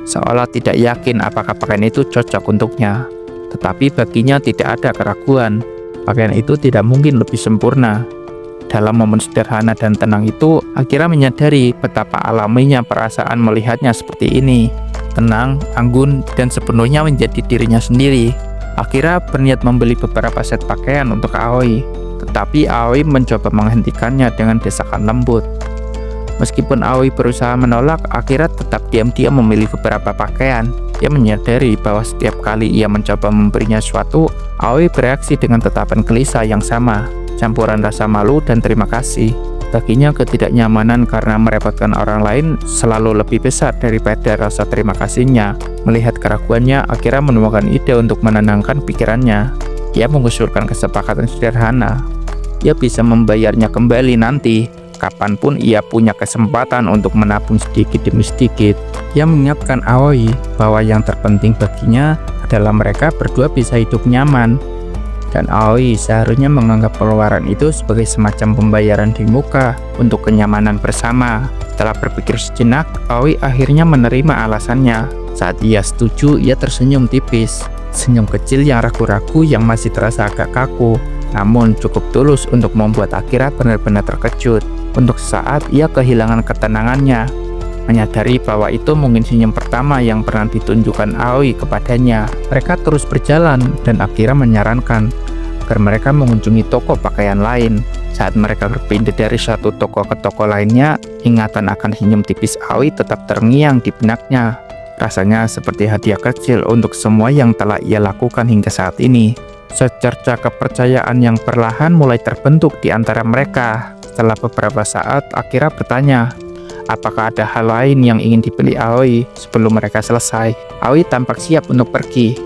seolah tidak yakin apakah pakaian itu cocok untuknya. Tetapi baginya tidak ada keraguan. Pakaian itu tidak mungkin lebih sempurna. Dalam momen sederhana dan tenang itu, Akira menyadari betapa alaminya perasaan melihatnya seperti ini. Tenang, anggun, dan sepenuhnya menjadi dirinya sendiri. Akira berniat membeli beberapa set pakaian untuk Aoi, tetapi Aoi mencoba menghentikannya dengan desakan lembut. Meskipun Aoi berusaha menolak, Akira tetap diam-diam memilih beberapa pakaian. Ia menyadari bahwa setiap kali ia mencoba memberinya sesuatu, Aoi bereaksi dengan tatapan gelisah yang sama, campuran rasa malu dan terima kasih. Baginya ketiknyamanan karena merepotkan orang lain selalu lebih besar daripada rasa terima kasihnya. Melihat keraguannya, Akira menemukan ide untuk menenangkan pikirannya. Ia mengusulkan kesepakatan sederhana. Ia bisa membayarnya kembali nanti, kapanpun ia punya kesempatan untuk menabung sedikit demi sedikit. Ia mengingatkan Aoi bahwa yang terpenting baginya adalah mereka berdua bisa hidup nyaman. Dan Aoi seharusnya menganggap pengeluaran itu sebagai semacam pembayaran di muka untuk kenyamanan bersama. Setelah berpikir sejenak, Aoi akhirnya menerima alasannya. Saat ia setuju, ia tersenyum tipis. Senyum kecil yang ragu-ragu yang masih terasa agak kaku, namun cukup tulus untuk membuat Akira benar-benar terkejut. Untuk sesaat, ia kehilangan ketenangannya, menyadari bahwa itu mungkin senyum pertama yang pernah ditunjukkan Aoi kepadanya. Mereka terus berjalan, dan Akira menyarankan agar mereka mengunjungi toko pakaian lain. Saat mereka berpindah dari satu toko ke toko lainnya, ingatan akan senyum tipis Aoi tetap terngiang di benaknya. Rasanya seperti hadiah kecil untuk semua yang telah ia lakukan hingga saat ini. Secerca kepercayaan yang perlahan mulai terbentuk di antara mereka. Setelah beberapa saat, Akira bertanya, apakah ada hal lain yang ingin dibeli Aoi sebelum mereka selesai. Aoi tampak siap untuk pergi,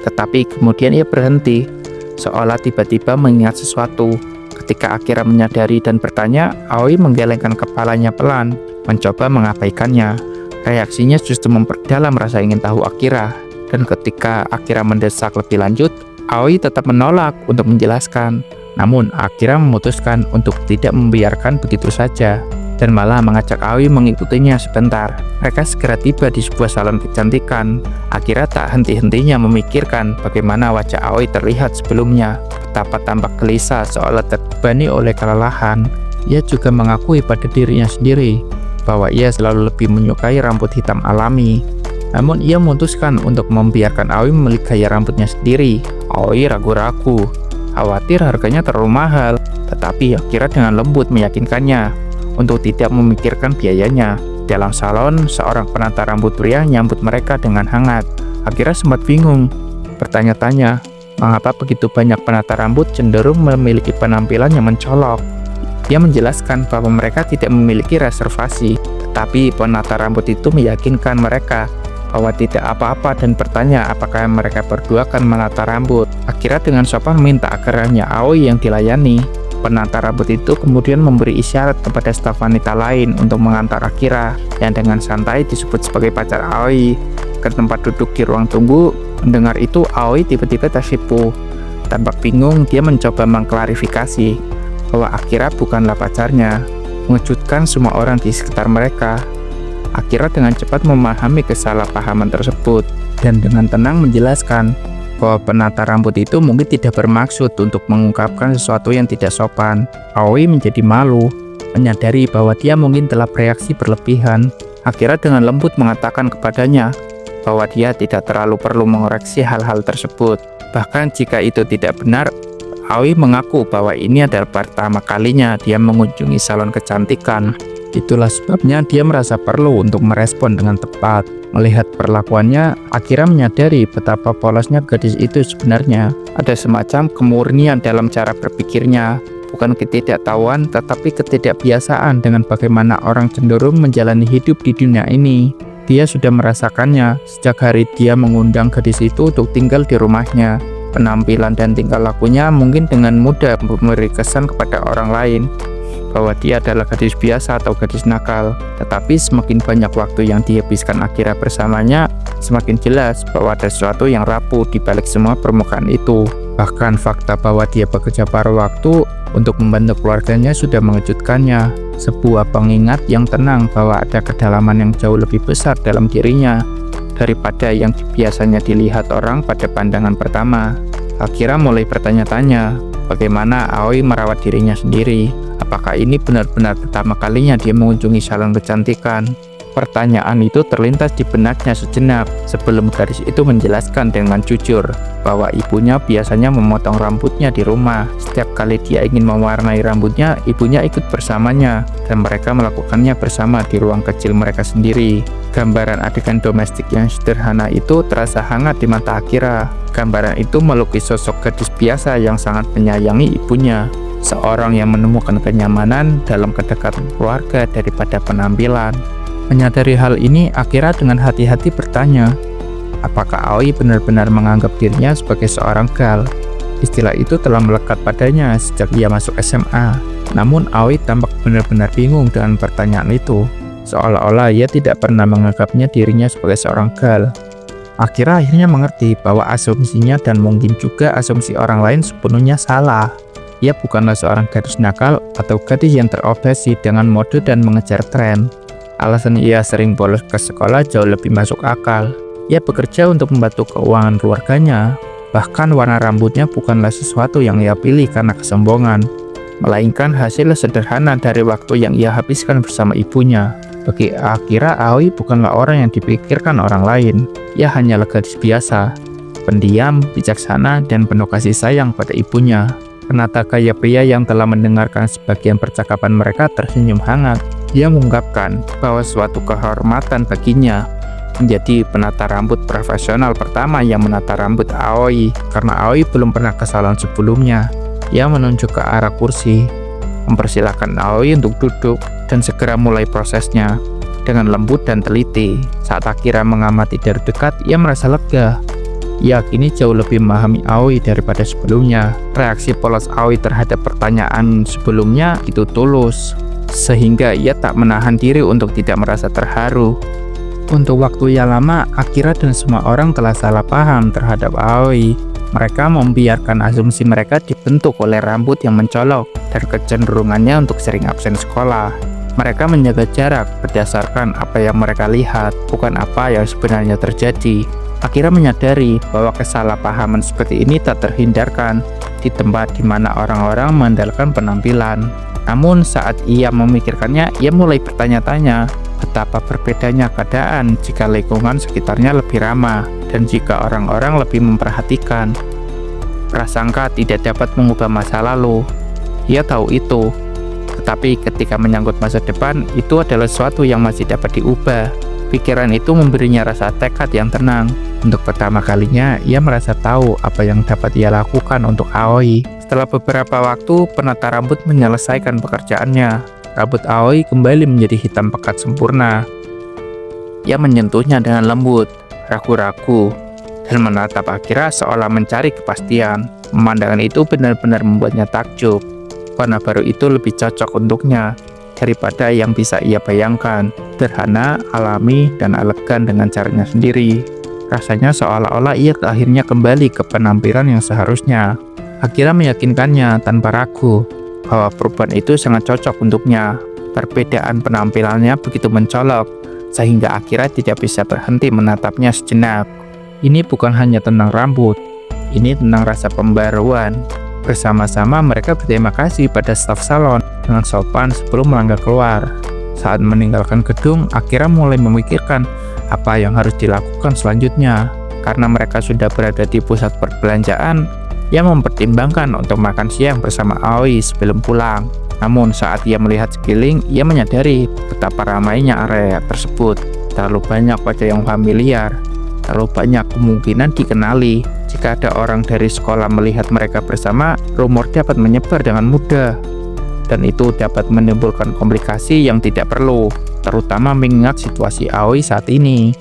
tetapi kemudian ia berhenti, seolah tiba-tiba mengingat sesuatu. Ketika Akira menyadari dan bertanya, Aoi menggelengkan kepalanya pelan, mencoba mengabaikannya. Reaksinya justru memperdalam rasa ingin tahu Akira. Dan ketika Akira mendesak lebih lanjut, Aoi tetap menolak untuk menjelaskan. Namun Akira memutuskan untuk tidak membiarkan begitu saja, dan malah mengajak Aoi mengikutinya sebentar. Mereka segera tiba di sebuah salon kecantikan. Akira tak henti-hentinya memikirkan bagaimana wajah Aoi terlihat sebelumnya, betapa tampak gelisah seolah terbebani oleh kelelahan. Ia juga mengakui pada dirinya sendiri bahwa ia selalu lebih menyukai rambut hitam alami. Namun ia memutuskan untuk membiarkan Aoi memilih gaya rambutnya sendiri. Aoi ragu-ragu. khawatir harganya terlalu mahal. Tetapi Akira dengan lembut meyakinkannya untuk tidak memikirkan biayanya. Dalam salon, seorang penata rambut pria menyambut mereka dengan hangat. Akira sempat bingung, bertanya-tanya, mengapa begitu banyak penata rambut cenderung memiliki penampilan yang mencolok. Dia menjelaskan bahwa mereka tidak memiliki reservasi, tetapi penata rambut itu meyakinkan mereka bahwa tidak apa-apa dan bertanya apakah mereka berdua akan menata rambut. Akira dengan sopan meminta agar hanya Aoi yang dilayani. Penata rambut itu kemudian memberi isyarat kepada staf wanita lain untuk mengantar Akira yang dengan santai disebut sebagai pacar Aoi ke tempat duduk di ruang tunggu. Mendengar itu, Aoi tiba-tiba tersipu. Tampak bingung, dia mencoba mengklarifikasi bahwa Akira bukanlah pacarnya, mengejutkan semua orang di sekitar mereka. Akira dengan cepat memahami kesalahpahaman tersebut dan dengan tenang menjelaskan bahwa penata rambut itu mungkin tidak bermaksud untuk mengungkapkan sesuatu yang tidak sopan. Aoi menjadi malu, menyadari bahwa dia mungkin telah bereaksi berlebihan. Akira dengan lembut mengatakan kepadanya bahwa dia tidak terlalu perlu mengoreksi hal-hal tersebut. Bahkan jika itu tidak benar, Aoi mengaku bahwa ini adalah pertama kalinya dia mengunjungi salon kecantikan. Itulah sebabnya dia merasa perlu untuk merespon dengan tepat. Melihat perlakuannya, Akira menyadari betapa polosnya gadis itu sebenarnya. Ada semacam kemurnian dalam cara berpikirnya, bukan ketidaktahuan tetapi ketidakbiasaan dengan bagaimana orang cenderung menjalani hidup di dunia ini. Dia sudah merasakannya sejak hari dia mengundang gadis itu untuk tinggal di rumahnya. Penampilan dan tingkah lakunya mungkin dengan mudah memberi kesan kepada orang lain bahwa dia adalah gadis biasa atau gadis nakal. Tetapi semakin banyak waktu yang dihabiskan Akira bersamanya, semakin jelas bahwa ada sesuatu yang rapuh di balik semua permukaan itu. Bahkan fakta bahwa dia bekerja paruh waktu untuk membantu keluarganya sudah mengejutkannya. Sebuah pengingat yang tenang bahwa ada kedalaman yang jauh lebih besar dalam dirinya daripada yang biasanya dilihat orang pada pandangan pertama. Akira mulai bertanya-tanya bagaimana Aoi merawat dirinya sendiri. Apakah ini benar-benar pertama kalinya dia mengunjungi salon kecantikan? Pertanyaan itu terlintas di benaknya sejenak sebelum gadis itu menjelaskan dengan jujur bahwa ibunya biasanya memotong rambutnya di rumah. Setiap kali dia ingin mewarnai rambutnya, ibunya ikut bersamanya dan mereka melakukannya bersama di ruang kecil mereka sendiri. Gambaran adegan domestik yang sederhana itu terasa hangat di mata Akira. Gambaran itu melukis sosok gadis biasa yang sangat menyayangi ibunya. Seorang yang menemukan kenyamanan dalam kedekatan keluarga daripada penampilan. Menyadari hal ini, Akira dengan hati-hati bertanya, apakah Aoi benar-benar menganggap dirinya sebagai seorang gal? Istilah itu telah melekat padanya sejak ia masuk SMA. Namun Aoi tampak benar-benar bingung dengan pertanyaan itu, seolah-olah ia tidak pernah menganggapnya dirinya sebagai seorang gal. Akira akhirnya mengerti bahwa asumsinya dan mungkin juga asumsi orang lain sepenuhnya salah. Ia bukanlah seorang gadis nakal atau gadis yang terobsesi dengan mode dan mengejar tren. Alasan ia sering bolos ke sekolah jauh lebih masuk akal. Ia bekerja untuk membantu keuangan keluarganya. Bahkan warna rambutnya bukanlah sesuatu yang ia pilih karena kesombongan, melainkan hasil sederhana dari waktu yang ia habiskan bersama ibunya. Bagi Akira, Aoi bukanlah orang yang dipikirkan orang lain. Ia hanyalah gadis biasa, pendiam, bijaksana, dan penuh kasih sayang pada ibunya. Penata gaya pria yang telah mendengarkan sebagian percakapan mereka tersenyum hangat. Dia mengungkapkan bahwa suatu kehormatan baginya menjadi penata rambut profesional pertama yang menata rambut Aoi, karena Aoi belum pernah ke salon sebelumnya. Ia menunjuk ke arah kursi, mempersilahkan Aoi untuk duduk dan segera mulai prosesnya dengan lembut dan teliti. Saat Akira mengamati dari dekat, ia merasa lega. Ia kini jauh lebih memahami Aoi daripada sebelumnya. Reaksi polos Aoi terhadap pertanyaan sebelumnya itu tulus, sehingga ia tak menahan diri untuk tidak merasa terharu. Untuk waktu yang lama, Akira dan semua orang telah salah paham terhadap Aoi. Mereka membiarkan asumsi mereka dibentuk oleh rambut yang mencolok dan kecenderungannya untuk sering absen sekolah. Mereka menjaga jarak berdasarkan apa yang mereka lihat, bukan apa yang sebenarnya terjadi. Akira menyadari bahwa kesalahpahaman seperti ini tak terhindarkan di tempat di mana orang-orang mengandalkan penampilan. Namun saat ia memikirkannya, ia mulai bertanya-tanya betapa berbedanya keadaan jika lingkungan sekitarnya lebih ramah dan jika orang-orang lebih memperhatikan. Prasangka tidak dapat mengubah masa lalu. Ia tahu itu. Tetapi ketika menyangkut masa depan, itu adalah sesuatu yang masih dapat diubah. Pikiran itu memberinya rasa tekad yang tenang. Untuk pertama kalinya, ia merasa tahu apa yang dapat ia lakukan untuk Aoi. Setelah beberapa waktu, penata rambut menyelesaikan pekerjaannya. Rambut Aoi kembali menjadi hitam pekat sempurna. Ia menyentuhnya dengan lembut, ragu-ragu, dan menatap Akira seolah mencari kepastian. Pemandangan itu benar-benar membuatnya takjub. Warna baru itu lebih cocok untuknya daripada yang bisa ia bayangkan. Sederhana, alami, dan elegan dengan caranya sendiri. Rasanya seolah-olah ia akhirnya kembali ke penampilan yang seharusnya. Akira meyakinkannya tanpa ragu bahwa perubahan itu sangat cocok untuknya. Perbedaan penampilannya begitu mencolok, sehingga Akira tidak bisa berhenti menatapnya sejenak. Ini bukan hanya tentang rambut, ini tentang rasa pembaruan. Bersama-sama mereka berterima kasih pada staf salon dengan sopan sebelum melangkah keluar. Saat meninggalkan gedung, Akira mulai memikirkan apa yang harus dilakukan selanjutnya. Karena mereka sudah berada di pusat perbelanjaan, ia mempertimbangkan untuk makan siang bersama Aoi sebelum pulang. Namun saat ia melihat sekeliling, ia menyadari betapa ramainya area tersebut. Terlalu banyak wajah yang familiar, terlalu banyak kemungkinan dikenali. Jika ada orang dari sekolah melihat mereka bersama, rumor dapat menyebar dengan mudah. Dan itu dapat menimbulkan komplikasi yang tidak perlu, terutama mengingat situasi Aoi saat ini.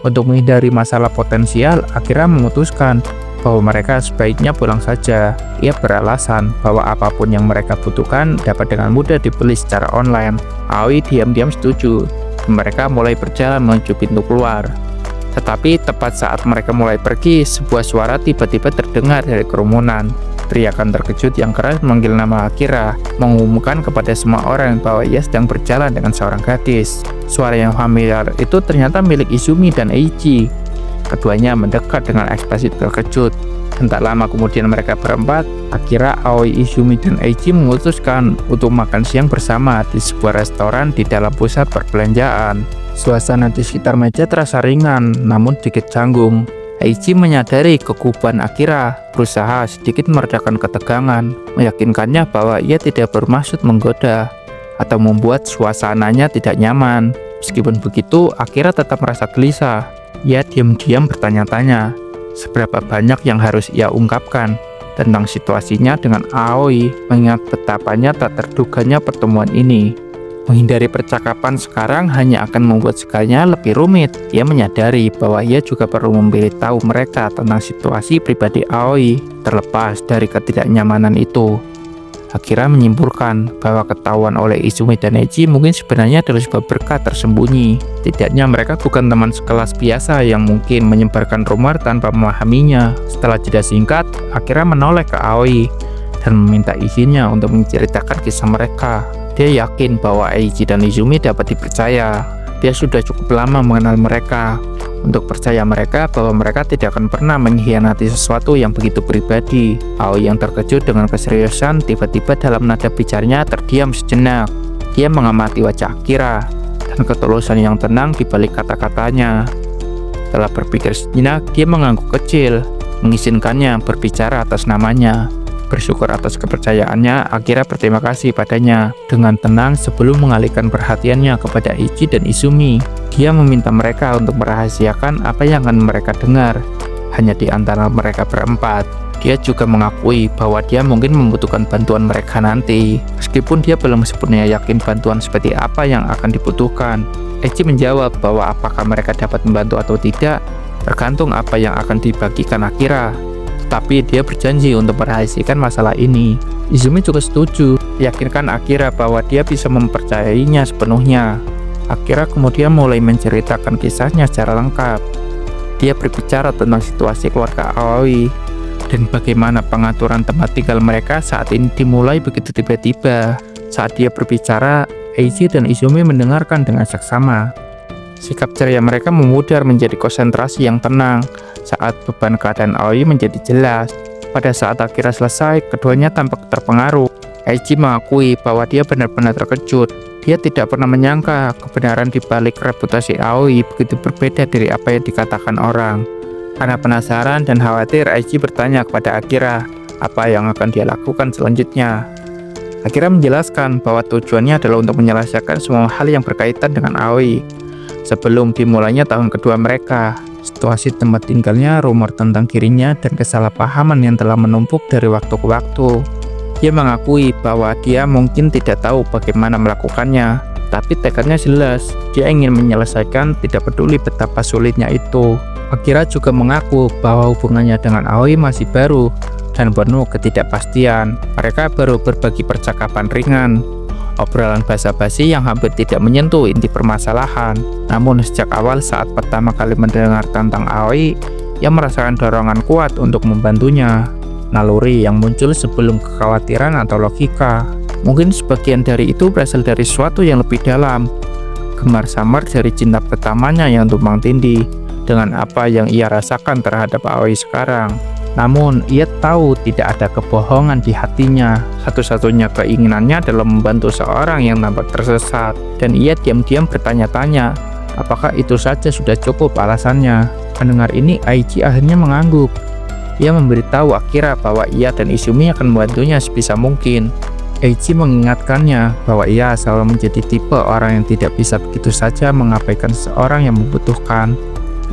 Untuk menghindari masalah potensial, Akira memutuskan bahwa mereka sebaiknya pulang saja. Ia beralasan bahwa apapun yang mereka butuhkan dapat dengan mudah dibeli secara online. Aoi diam-diam setuju. Mereka mulai berjalan menuju pintu keluar. Tetapi tepat saat mereka mulai pergi, sebuah suara tiba-tiba terdengar dari kerumunan. Teriakan terkejut yang keras memanggil nama Akira, mengumumkan kepada semua orang bahwa ia sedang berjalan dengan seorang gadis. Suara yang familiar itu ternyata milik Izumi dan Eiji. Keduanya mendekat dengan ekspresi terkejut. Tak lama kemudian mereka berempat, Akira, Aoi, Izumi, dan Eiji memutuskan untuk makan siang bersama di sebuah restoran di dalam pusat perbelanjaan. Suasana di sekitar meja terasa ringan, namun sedikit canggung. Eiji menyadari kegugupan Akira, berusaha sedikit meredakan ketegangan, meyakinkannya bahwa ia tidak bermaksud menggoda atau membuat suasananya tidak nyaman. Meskipun begitu, Akira tetap merasa gelisah. Ia diam-diam bertanya-tanya, seberapa banyak yang harus ia ungkapkan tentang situasinya dengan Aoi, mengingat betapanya tak terduganya pertemuan ini. Menghindari percakapan sekarang hanya akan membuat segalanya lebih rumit. Ia menyadari bahwa ia juga perlu memberitahu mereka tentang situasi pribadi Aoi, terlepas dari ketidaknyamanan itu. Akira menyimpulkan bahwa ketahuan oleh Izumi dan Eiji mungkin sebenarnya adalah sebuah berkat tersembunyi. Tidaknya mereka bukan teman sekelas biasa yang mungkin menyebarkan rumor tanpa memahaminya. Setelah jeda singkat, Akira menoleh ke Aoi dan meminta izinnya untuk menceritakan kisah mereka. Dia yakin bahwa Eiji dan Izumi dapat dipercaya. Dia sudah cukup lama mengenal mereka untuk percaya mereka bahwa mereka tidak akan pernah mengkhianati sesuatu yang begitu pribadi. Aoi yang terkejut dengan keseriusan tiba-tiba dalam nada bicaranya terdiam sejenak. Dia mengamati wajah Akira dan ketulusan yang tenang di balik kata-katanya. Setelah berpikir sejenak, dia mengangguk kecil, mengizinkannya berbicara atas namanya. Bersyukur atas kepercayaannya, Akira berterima kasih padanya dengan tenang sebelum mengalihkan perhatiannya kepada Eiji dan Izumi. Dia meminta mereka untuk merahasiakan apa yang akan mereka dengar hanya di antara mereka berempat. Dia juga mengakui bahwa dia mungkin membutuhkan bantuan mereka nanti, meskipun dia belum sepenuhnya yakin bantuan seperti apa yang akan dibutuhkan. Eiji menjawab bahwa apakah mereka dapat membantu atau tidak tergantung apa yang akan dibagikan Akira. Tapi dia berjanji untuk merahasiakan masalah ini. Izumi juga setuju, yakinkan Akira bahwa dia bisa mempercayainya sepenuhnya. Akira kemudian mulai menceritakan kisahnya secara lengkap. Dia berbicara tentang situasi keluarga Aoi dan bagaimana pengaturan tempat tinggal mereka saat ini dimulai begitu tiba-tiba. Saat dia berbicara, Eiji dan Izumi mendengarkan dengan seksama. Sikap ceria mereka memudar menjadi konsentrasi yang tenang saat beban keadaan Aoi menjadi jelas. Pada saat Akira selesai, keduanya tampak terpengaruh. Eiji mengakui bahwa dia benar-benar terkejut. Dia tidak pernah menyangka kebenaran di balik reputasi Aoi begitu berbeda dari apa yang dikatakan orang. Karena penasaran dan khawatir, Aichi bertanya kepada Akira apa yang akan dia lakukan selanjutnya. Akira menjelaskan bahwa tujuannya adalah untuk menyelesaikan semua hal yang berkaitan dengan Aoi sebelum dimulainya tahun kedua mereka. Situasi tempat tinggalnya, rumor tentang dirinya, dan kesalahpahaman yang telah menumpuk dari waktu ke waktu. Dia mengakui bahwa dia mungkin tidak tahu bagaimana melakukannya, tapi tekadnya jelas. Dia ingin menyelesaikan, tidak peduli betapa sulitnya itu. Akira juga mengaku bahwa hubungannya dengan Aoi masih baru dan penuh ketidakpastian. Mereka baru berbagi percakapan ringan, obrolan basa-basi yang hampir tidak menyentuh inti permasalahan. Namun sejak awal saat pertama kali mendengar tentang Aoi, ia merasakan dorongan kuat untuk membantunya. Naluri yang muncul sebelum kekhawatiran atau logika. Mungkin sebagian dari itu berasal dari sesuatu yang lebih dalam. Gemar samar dari cinta pertamanya yang tumpang tindih dengan apa yang ia rasakan terhadap Aoi sekarang. Namun, ia tahu tidak ada kebohongan di hatinya. Satu-satunya keinginannya adalah membantu seorang yang nampak tersesat. Dan ia diam-diam bertanya-tanya, apakah itu saja sudah cukup alasannya? Mendengar ini, Aichi akhirnya mengangguk. Ia memberitahu Akira bahwa ia dan Izumi akan membantunya sebisa mungkin. Aichi mengingatkannya bahwa ia selalu menjadi tipe orang yang tidak bisa begitu saja mengabaikan seseorang yang membutuhkan.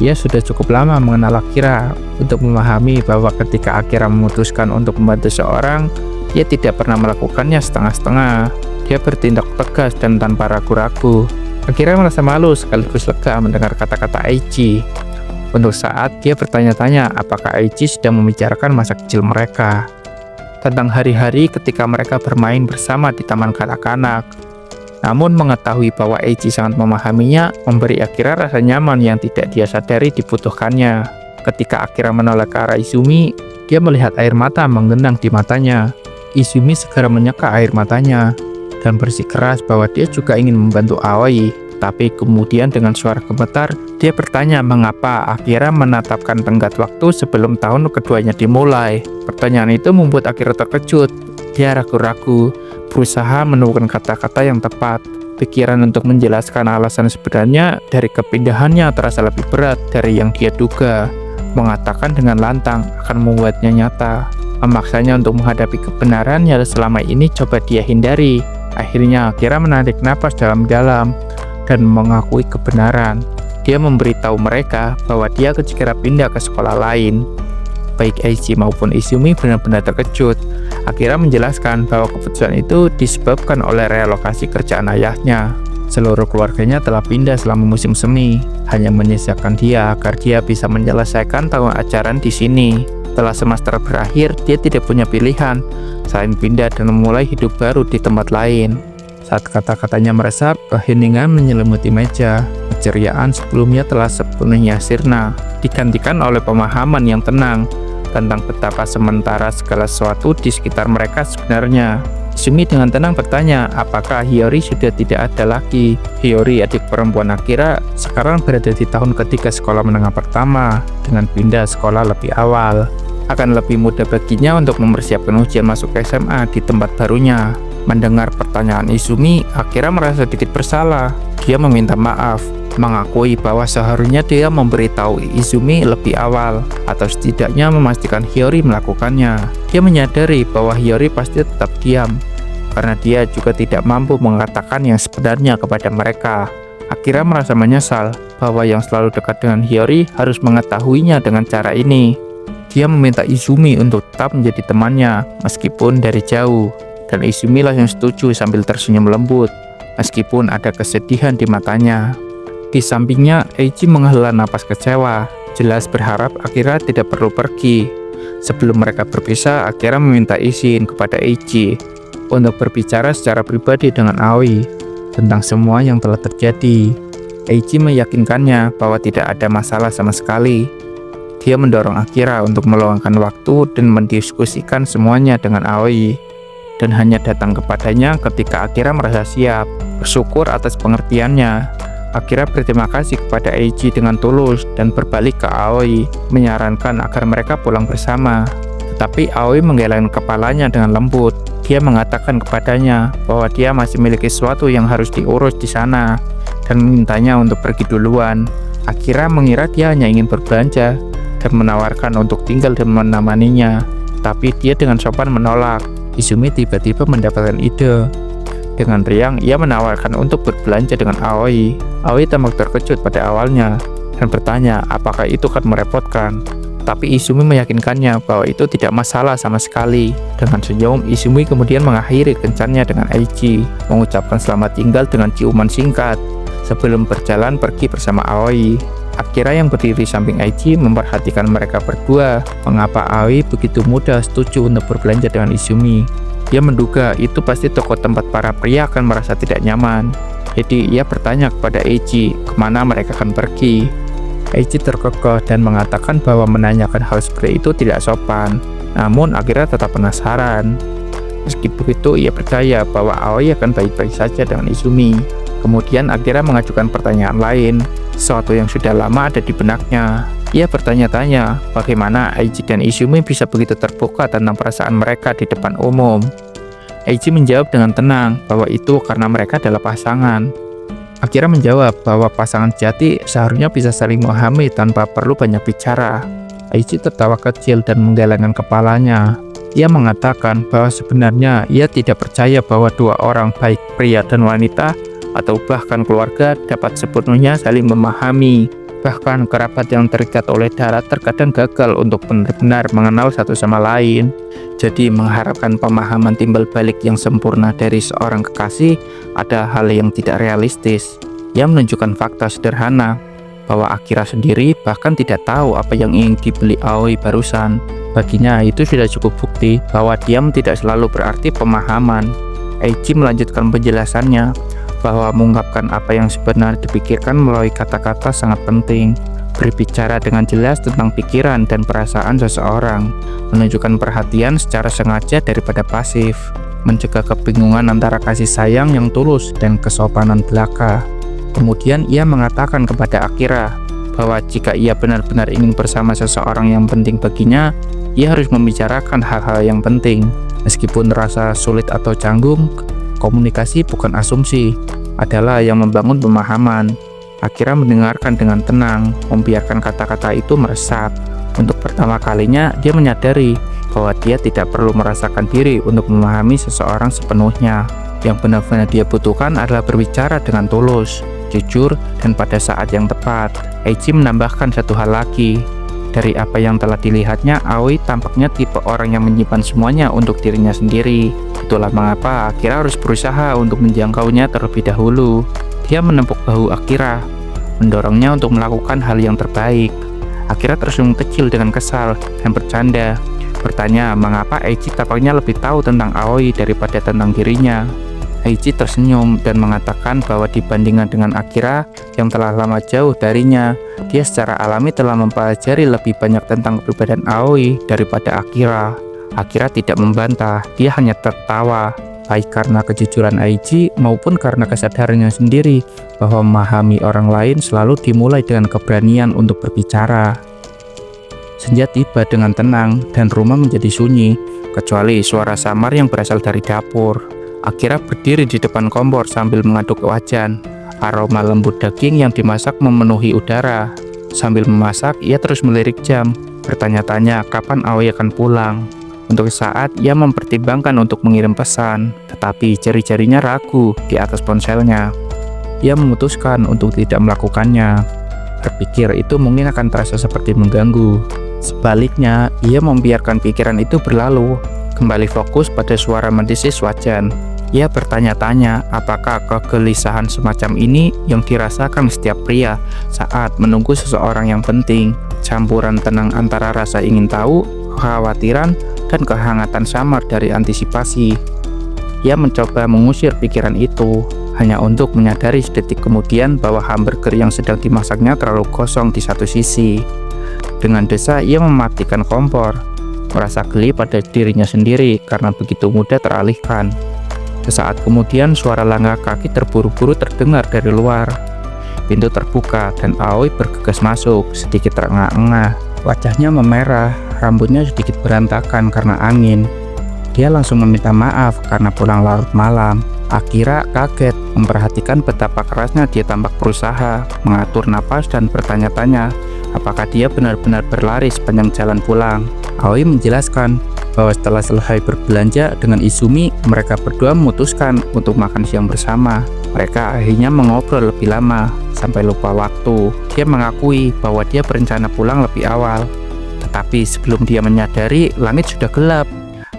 Ia sudah cukup lama mengenal Akira untuk memahami bahwa ketika Akira memutuskan untuk membantu seorang, dia tidak pernah melakukannya setengah-setengah. Dia bertindak tegas dan tanpa ragu-ragu. Akira merasa malu sekaligus lega mendengar kata-kata Aichi. Untuk saat dia bertanya-tanya apakah Aichi sedang membicarakan masa kecil mereka, tentang hari-hari ketika mereka bermain bersama di taman kanak-kanak. Namun mengetahui bahwa Aichi sangat memahaminya, memberi Akira rasa nyaman yang tidak dia sadari dibutuhkannya. Ketika Akira menoleh ke arah Izumi, dia melihat air mata menggenang di matanya. Izumi segera menyeka air matanya dan bersikeras bahwa dia juga ingin membantu Aoi. Tapi kemudian dengan suara gemetar, dia bertanya mengapa Akira menetapkan tenggat waktu sebelum tahun keduanya dimulai. Pertanyaan itu membuat Akira terkejut. Dia ragu-ragu, berusaha menemukan kata-kata yang tepat. Pikiran untuk menjelaskan alasan sebenarnya dari kepindahannya terasa lebih berat dari yang dia duga. Mengatakan dengan lantang akan membuatnya nyata. Memaksanya untuk menghadapi kebenaran yang selama ini coba dia hindari. Akhirnya Akira menarik napas dalam-dalam dan mengakui kebenaran. Dia memberitahu mereka bahwa dia segera pindah ke sekolah lain. Baik Aichi maupun Izumi benar-benar terkejut. Akira menjelaskan bahwa keputusan itu disebabkan oleh relokasi kerjaan ayahnya. Seluruh keluarganya telah pindah selama musim semi, hanya menyisakan dia agar dia bisa menyelesaikan tahun ajaran di sini. Setelah semester berakhir, dia tidak punya pilihan selain pindah dan memulai hidup baru di tempat lain. Saat kata-katanya meresap, keheningan menyelimuti meja. Keceriaan sebelumnya telah sepenuhnya sirna, digantikan oleh pemahaman yang tenang tentang betapa sementara segala sesuatu di sekitar mereka sebenarnya. Izumi dengan tenang bertanya, apakah Hiyori sudah tidak ada lagi? Hiyori, adik perempuan Akira, sekarang berada di tahun ketiga sekolah menengah pertama. Dengan pindah sekolah lebih awal, akan lebih mudah baginya untuk mempersiapkan ujian masuk SMA di tempat barunya. Mendengar pertanyaan Izumi, Akira merasa sedikit bersalah. Dia meminta maaf, mengakui bahwa seharusnya dia memberitahu Izumi lebih awal, atau setidaknya memastikan Hiyori melakukannya. Dia menyadari bahwa Hiyori pasti tetap diam, karena dia juga tidak mampu mengatakan yang sebenarnya kepada mereka. Akira merasa menyesal bahwa yang selalu dekat dengan Hiyori harus mengetahuinya dengan cara ini. Dia meminta Izumi untuk tetap menjadi temannya, meskipun dari jauh. Dan Izumi langsung setuju sambil tersenyum lembut, meskipun ada kesedihan di matanya. Di sampingnya, Aichi menghela napas kecewa, jelas berharap Akira tidak perlu pergi. Sebelum mereka berpisah, Akira meminta izin kepada Aichi untuk berbicara secara pribadi dengan Aoi tentang semua yang telah terjadi. Aichi meyakinkannya bahwa tidak ada masalah sama sekali. Dia mendorong Akira untuk meluangkan waktu dan mendiskusikan semuanya dengan Aoi, dan hanya datang kepadanya ketika Akira merasa siap. Bersyukur atas pengertiannya, Akira berterima kasih kepada Aichi dengan tulus dan berbalik ke Aoi, menyarankan agar mereka pulang bersama. Tetapi Aoi menggeleng kepalanya dengan lembut. Dia mengatakan kepadanya bahwa dia masih memiliki sesuatu yang harus diurus di sana dan memintanya untuk pergi duluan. Akira mengira dia hanya ingin berbelanja, dan menawarkan untuk tinggal dan menemaninya. Tapi dia dengan sopan menolak. Izumi tiba-tiba mendapatkan ide. Dengan riang, ia menawarkan untuk berbelanja dengan Aoi. Aoi tampak terkejut pada awalnya dan bertanya apakah itu akan merepotkan. Tapi Izumi meyakinkannya bahwa itu tidak masalah sama sekali. Dengan senyum, Izumi kemudian mengakhiri kencannya dengan Aichi, mengucapkan selamat tinggal dengan ciuman singkat sebelum berjalan pergi bersama Aoi. Akira yang berdiri samping Aichi memperhatikan mereka berdua. Mengapa Aoi begitu mudah setuju untuk berbelanja dengan Izumi? Dia menduga itu pasti toko tempat para pria akan merasa tidak nyaman. Jadi ia bertanya kepada Aichi kemana mereka akan pergi. Aichi terkekeh dan mengatakan bahwa menanyakan hal seperti itu tidak sopan. Namun Akira tetap penasaran. Meski begitu, ia percaya bahwa Aoi akan baik-baik saja dengan Izumi. Kemudian Akira mengajukan pertanyaan lain, sesuatu yang sudah lama ada di benaknya. Ia bertanya-tanya bagaimana Aichi dan Izumi bisa begitu terbuka tentang perasaan mereka di depan umum. Aichi menjawab dengan tenang bahwa itu karena mereka adalah pasangan. Akira menjawab bahwa pasangan sejati seharusnya bisa saling memahami tanpa perlu banyak bicara. Aichi tertawa kecil dan menggelengkan kepalanya. Ia mengatakan bahwa sebenarnya ia tidak percaya bahwa dua orang baik pria dan wanita atau bahkan keluarga dapat sepenuhnya saling memahami. Bahkan kerabat yang terikat oleh darah terkadang gagal untuk benar-benar mengenal satu sama lain. Jadi mengharapkan pemahaman timbal balik yang sempurna dari seorang kekasih ada hal yang tidak realistis. Ia menunjukkan fakta sederhana bahwa Akira sendiri bahkan tidak tahu apa yang ingin dibeli Aoi barusan. Baginya itu sudah cukup bukti bahwa diam tidak selalu berarti pemahaman. Aichi melanjutkan penjelasannya bahwa mengungkapkan apa yang sebenarnya dipikirkan melalui kata-kata sangat penting. Berbicara dengan jelas tentang pikiran dan perasaan seseorang, menunjukkan perhatian secara sengaja daripada pasif, mencegah kebingungan antara kasih sayang yang tulus dan kesopanan belaka. Kemudian ia mengatakan kepada Akira bahwa jika ia benar-benar ingin bersama seseorang yang penting baginya, ia harus membicarakan hal-hal yang penting. Meskipun rasa sulit atau canggung, komunikasi bukan asumsi, adalah yang membangun pemahaman. Akira mendengarkan dengan tenang, membiarkan kata-kata itu meresap. Untuk pertama kalinya, dia menyadari bahwa dia tidak perlu merasakan diri untuk memahami seseorang sepenuhnya. Yang benar-benar dia butuhkan adalah berbicara dengan tulus, jujur, dan pada saat yang tepat. Aichi menambahkan satu hal lagi. Dari apa yang telah dilihatnya, Aoi tampaknya tipe orang yang menyimpan semuanya untuk dirinya sendiri. Itulah mengapa Akira harus berusaha untuk menjangkaunya terlebih dahulu. Dia menepuk bahu Akira, mendorongnya untuk melakukan hal yang terbaik. Akira tersenyum kecil dengan kesal dan bercanda, bertanya mengapa Aichi tampaknya lebih tahu tentang Aoi daripada tentang dirinya. Aichi tersenyum dan mengatakan bahwa dibandingkan dengan Akira yang telah lama jauh darinya, dia secara alami telah mempelajari lebih banyak tentang kepribadian Aoi daripada Akira. Akira tidak membantah, dia hanya tertawa, baik karena kejujuran Aichi maupun karena kesadarannya sendiri bahwa memahami orang lain selalu dimulai dengan keberanian untuk berbicara. Senja tiba dengan tenang dan rumah menjadi sunyi, kecuali suara samar yang berasal dari dapur. Akira berdiri di depan kompor sambil mengaduk wajan. Aroma lembut daging yang dimasak memenuhi udara. Sambil memasak, ia terus melirik jam, bertanya-tanya kapan Aoi akan pulang. Untuk saat, ia mempertimbangkan untuk mengirim pesan, tetapi jari-jarinya ragu di atas ponselnya. Ia memutuskan untuk tidak melakukannya. Berpikir itu mungkin akan terasa seperti mengganggu. Sebaliknya, ia membiarkan pikiran itu berlalu, kembali fokus pada suara mendesis wajan. Ia bertanya-tanya apakah kegelisahan semacam ini yang dirasakan setiap pria saat menunggu seseorang yang penting, campuran tenang antara rasa ingin tahu, kekhawatiran, dan kehangatan samar dari antisipasi. Ia mencoba mengusir pikiran itu, hanya untuk menyadari sedetik kemudian bahwa hamburger yang sedang dimasaknya terlalu kosong di satu sisi. Dengan desa, ia mematikan kompor, merasa geli pada dirinya sendiri karena begitu mudah teralihkan. Sesaat kemudian suara langkah kaki terburu-buru terdengar dari luar. Pintu terbuka dan Aoi bergegas masuk, sedikit terengah-engah. Wajahnya memerah, rambutnya sedikit berantakan karena angin. Dia langsung meminta maaf karena pulang larut malam. Akira kaget memperhatikan betapa kerasnya dia tampak berusaha mengatur napas dan bertanya-tanya apakah dia benar-benar berlari sepanjang jalan pulang. Aoi menjelaskan bahwa setelah selesai berbelanja dengan Izumi, mereka berdua memutuskan untuk makan siang bersama. Mereka akhirnya mengobrol lebih lama sampai lupa waktu. Dia mengakui bahwa dia berencana pulang lebih awal, tetapi sebelum dia menyadari, langit sudah gelap.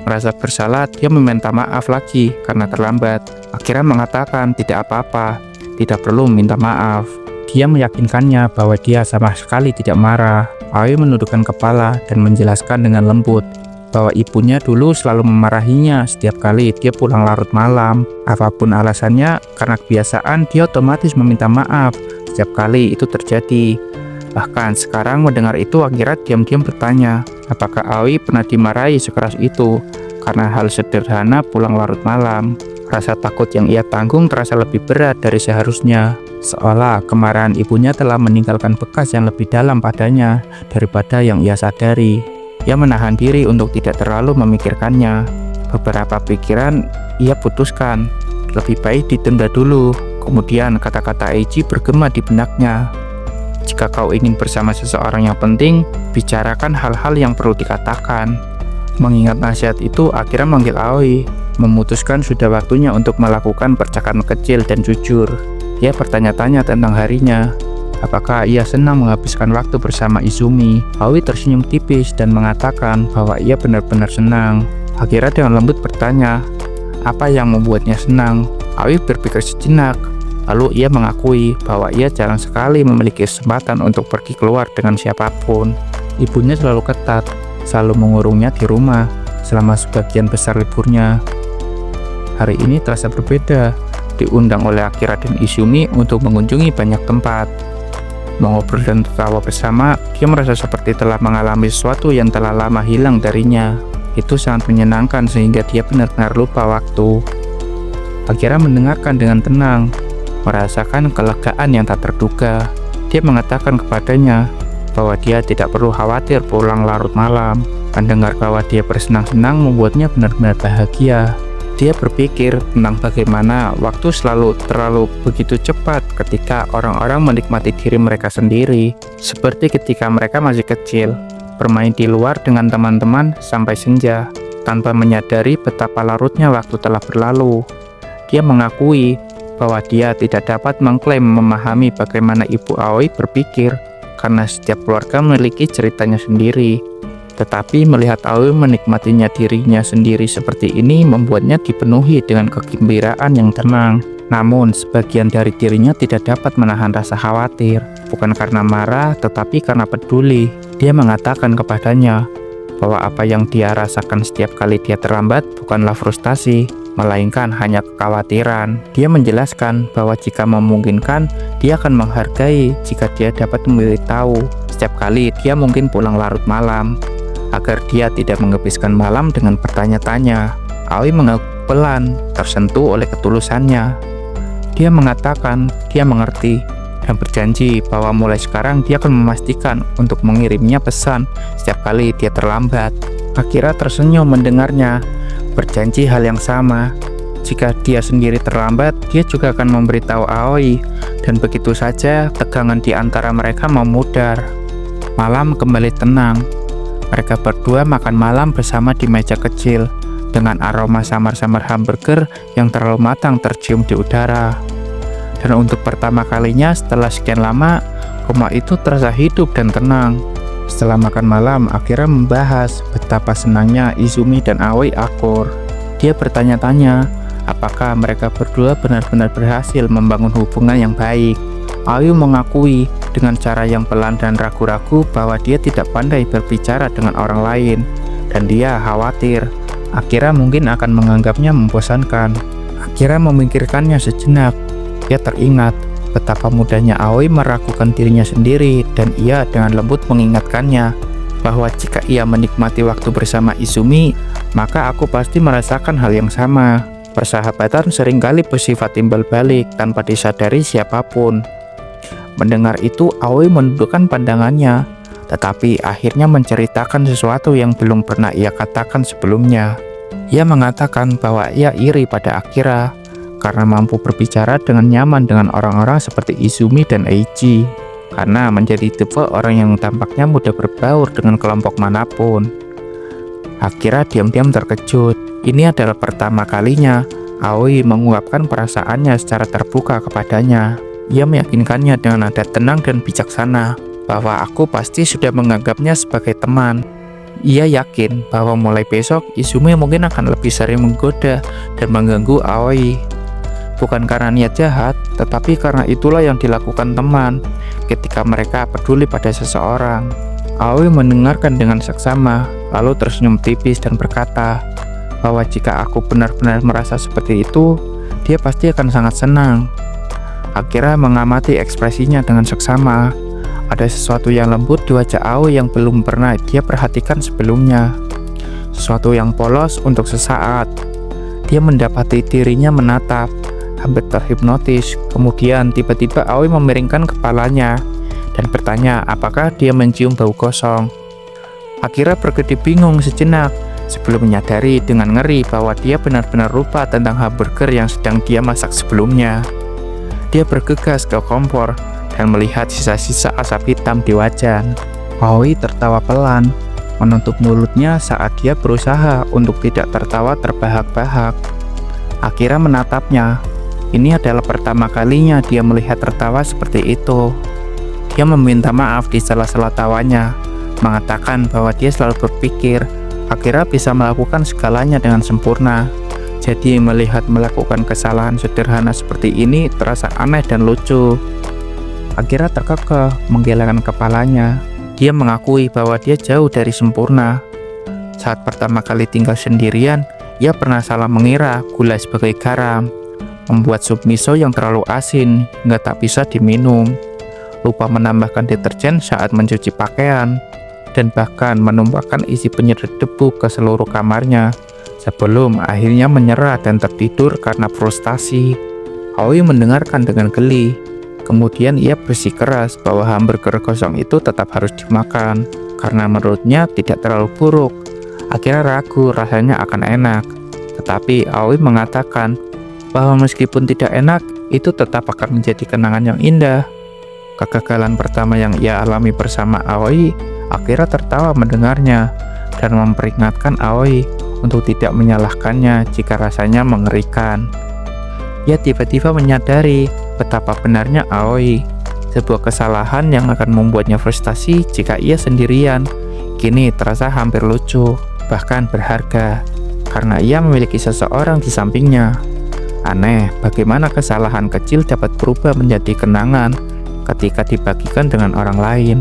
Merasa bersalah, dia meminta maaf lagi karena terlambat. Akira mengatakan tidak apa-apa, tidak perlu minta maaf. Dia meyakinkannya bahwa dia sama sekali tidak marah. Aoi menundukkan kepala dan menjelaskan dengan lembut bahwa ibunya dulu selalu memarahinya setiap kali dia pulang larut malam. Apapun alasannya, karena kebiasaan dia otomatis meminta maaf setiap kali itu terjadi. Bahkan sekarang mendengar itu, Akira diam-diam bertanya, apakah Aoi pernah dimarahi sekeras itu karena hal sederhana pulang larut malam. Rasa takut yang ia tanggung terasa lebih berat dari seharusnya, seolah kemarahan ibunya telah meninggalkan bekas yang lebih dalam padanya daripada yang ia sadari. Ia menahan diri untuk tidak terlalu memikirkannya. Beberapa pikiran ia putuskan, lebih baik ditunda dulu. Kemudian kata-kata Eiji bergema di benaknya. Jika kau ingin bersama seseorang yang penting, bicarakan hal-hal yang perlu dikatakan. Mengingat nasihat itu, Akira manggil Aoi, memutuskan sudah waktunya untuk melakukan percakapan kecil dan jujur. Dia bertanya-tanya tentang harinya, apakah ia senang menghabiskan waktu bersama Izumi. Aoi tersenyum tipis dan mengatakan bahwa ia benar-benar senang. Akira dengan lembut bertanya, apa yang membuatnya senang? Aoi berpikir sejenak. Lalu ia mengakui bahwa ia jarang sekali memiliki kesempatan untuk pergi keluar dengan siapapun. Ibunya selalu ketat, selalu mengurungnya di rumah selama sebagian besar liburnya. Hari ini terasa berbeda, diundang oleh Akira dan Izumi untuk mengunjungi banyak tempat. Mengobrol dan tertawa bersama, dia merasa seperti telah mengalami sesuatu yang telah lama hilang darinya. Itu sangat menyenangkan sehingga dia benar-benar lupa waktu. Akira mendengarkan dengan tenang, merasakan kelegaan yang tak terduga. Dia mengatakan kepadanya bahwa dia tidak perlu khawatir pulang larut malam. Mendengar bahwa dia bersenang-senang membuatnya benar-benar bahagia. Dia berpikir tentang bagaimana waktu selalu terlalu begitu cepat ketika orang-orang menikmati diri mereka sendiri. Seperti ketika mereka masih kecil, bermain di luar dengan teman-teman sampai senja, tanpa menyadari betapa larutnya waktu telah berlalu. Dia mengakui bahwa dia tidak dapat mengklaim memahami bagaimana ibu Aoi berpikir karena setiap keluarga memiliki ceritanya sendiri. Tetapi melihat Aoi menikmatinya dirinya sendiri seperti ini membuatnya dipenuhi dengan kegembiraan yang tenang. Namun sebagian dari dirinya tidak dapat menahan rasa khawatir, bukan karena marah tetapi karena peduli. Dia mengatakan kepadanya bahwa apa yang dia rasakan setiap kali dia terlambat bukanlah frustasi, melainkan hanya kekhawatiran. Dia menjelaskan bahwa jika memungkinkan, dia akan menghargai jika dia dapat memberitahu setiap kali dia mungkin pulang larut malam, agar dia tidak menghabiskan malam dengan bertanya-tanya. Aoi mengangguk pelan, tersentuh oleh ketulusannya. Dia mengatakan dia mengerti dan berjanji bahwa mulai sekarang dia akan memastikan untuk mengirimnya pesan setiap kali dia terlambat. Akira tersenyum mendengarnya, berjanji hal yang sama. Jika dia sendiri terlambat, dia juga akan memberitahu Aoi, dan begitu saja tegangan di antara mereka memudar. Malam kembali tenang. Mereka berdua makan malam bersama di meja kecil, dengan aroma samar-samar hamburger yang terlalu matang tercium di udara. Dan untuk pertama kalinya setelah sekian lama, rumah itu terasa hidup dan tenang. Setelah makan malam, Akira membahas betapa senangnya Izumi dan Aoi akur. Dia bertanya-tanya apakah mereka berdua benar-benar berhasil membangun hubungan yang baik. Aoi mengakui dengan cara yang pelan dan ragu-ragu bahwa dia tidak pandai berbicara dengan orang lain, dan dia khawatir Akira mungkin akan menganggapnya membosankan. Akira memikirkannya sejenak. Dia teringat betapa mudahnya Aoi meragukan dirinya sendiri, dan ia dengan lembut mengingatkannya bahwa jika ia menikmati waktu bersama Izumi, maka aku pasti merasakan hal yang sama. Persahabatan seringkali bersifat timbal balik tanpa disadari siapapun. Mendengar itu, Aoi menundukkan pandangannya, tetapi akhirnya menceritakan sesuatu yang belum pernah ia katakan sebelumnya. Ia mengatakan bahwa ia iri pada Akira, karena mampu berbicara dengan nyaman dengan orang-orang seperti Izumi dan Eiji, karena menjadi tipe orang yang tampaknya mudah berbaur dengan kelompok manapun. Akira diam-diam terkejut. Ini adalah pertama kalinya Aoi mengungkapkan perasaannya secara terbuka kepadanya. Ia meyakinkannya dengan nada tenang dan bijaksana bahwa aku pasti sudah menganggapnya sebagai teman. Ia yakin bahwa mulai besok Izumi mungkin akan lebih sering menggoda dan mengganggu Aoi. Bukan karena niat jahat, tetapi karena itulah yang dilakukan teman ketika mereka peduli pada seseorang. Aoi mendengarkan dengan seksama, lalu tersenyum tipis dan berkata bahwa jika aku benar-benar merasa seperti itu, dia pasti akan sangat senang. Akira mengamati ekspresinya dengan seksama. Ada sesuatu yang lembut di wajah Aoi yang belum pernah dia perhatikan sebelumnya. Sesuatu yang polos untuk sesaat. Dia mendapati dirinya menatap, hampir terhipnotis. Kemudian tiba-tiba Aoi memiringkan kepalanya dan bertanya apakah dia mencium bau gosong. Akira berkedip bingung sejenak sebelum menyadari dengan ngeri bahwa dia benar-benar lupa tentang hamburger yang sedang dia masak sebelumnya. Dia bergegas ke kompor dan melihat sisa-sisa asap hitam di wajan. Aoi tertawa pelan, menutup mulutnya saat dia berusaha untuk tidak tertawa terbahak-bahak. Akira menatapnya. Ini adalah pertama kalinya dia melihat tertawa seperti itu. Dia meminta maaf di sela-sela tawanya, mengatakan bahwa dia selalu berpikir Akira bisa melakukan segalanya dengan sempurna. Jadi melihat melakukan kesalahan sederhana seperti ini terasa aneh dan lucu. Akira terkekeh menggelengkan kepalanya. Dia mengakui bahwa dia jauh dari sempurna. Saat pertama kali tinggal sendirian, ia pernah salah mengira gula sebagai garam, membuat sup miso yang terlalu asin hingga tak bisa diminum, lupa menambahkan deterjen saat mencuci pakaian, dan bahkan menumpahkan isi penyedot debu ke seluruh kamarnya sebelum akhirnya menyerah dan tertidur karena frustasi. Aoi mendengarkan dengan geli. Kemudian ia bersikeras bahwa hamburger gosong itu tetap harus dimakan karena menurutnya tidak terlalu buruk. Akhirnya ragu rasanya akan enak. Tetapi Aoi mengatakan bahwa meskipun tidak enak, itu tetap akan menjadi kenangan yang indah. Kegagalan pertama yang ia alami bersama Aoi, Akira tertawa mendengarnya dan memperingatkan Aoi untuk tidak menyalahkannya jika rasanya mengerikan. Ia tiba-tiba menyadari betapa benarnya Aoi. Sebuah kesalahan yang akan membuatnya frustasi jika ia sendirian, kini terasa hampir lucu, bahkan berharga, karena ia memiliki seseorang di sampingnya. Aneh, bagaimana kesalahan kecil dapat berubah menjadi kenangan ketika dibagikan dengan orang lain.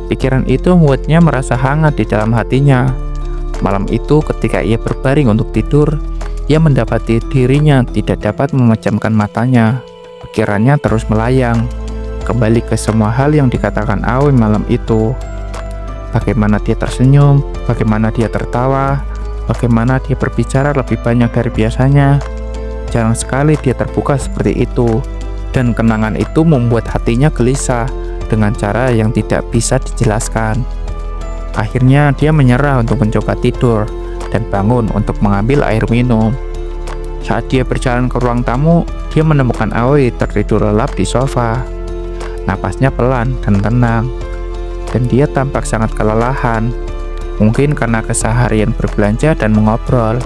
Pikiran itu membuatnya merasa hangat di dalam hatinya. Malam itu ketika ia berbaring untuk tidur, ia mendapati dirinya tidak dapat memejamkan matanya. Pikirannya terus melayang, kembali ke semua hal yang dikatakan Aoi malam itu. Bagaimana dia tersenyum, bagaimana dia tertawa, bagaimana dia berbicara lebih banyak dari biasanya. Jarang sekali dia terbuka seperti itu, dan kenangan itu membuat hatinya gelisah dengan cara yang tidak bisa dijelaskan. Akhirnya dia menyerah untuk mencoba tidur dan bangun untuk mengambil air minum. Saat dia berjalan ke ruang tamu, dia menemukan Aoi tertidur lelap di sofa. Napasnya pelan dan tenang, dan dia tampak sangat kelelahan. Mungkin karena keseharian berbelanja dan mengobrol.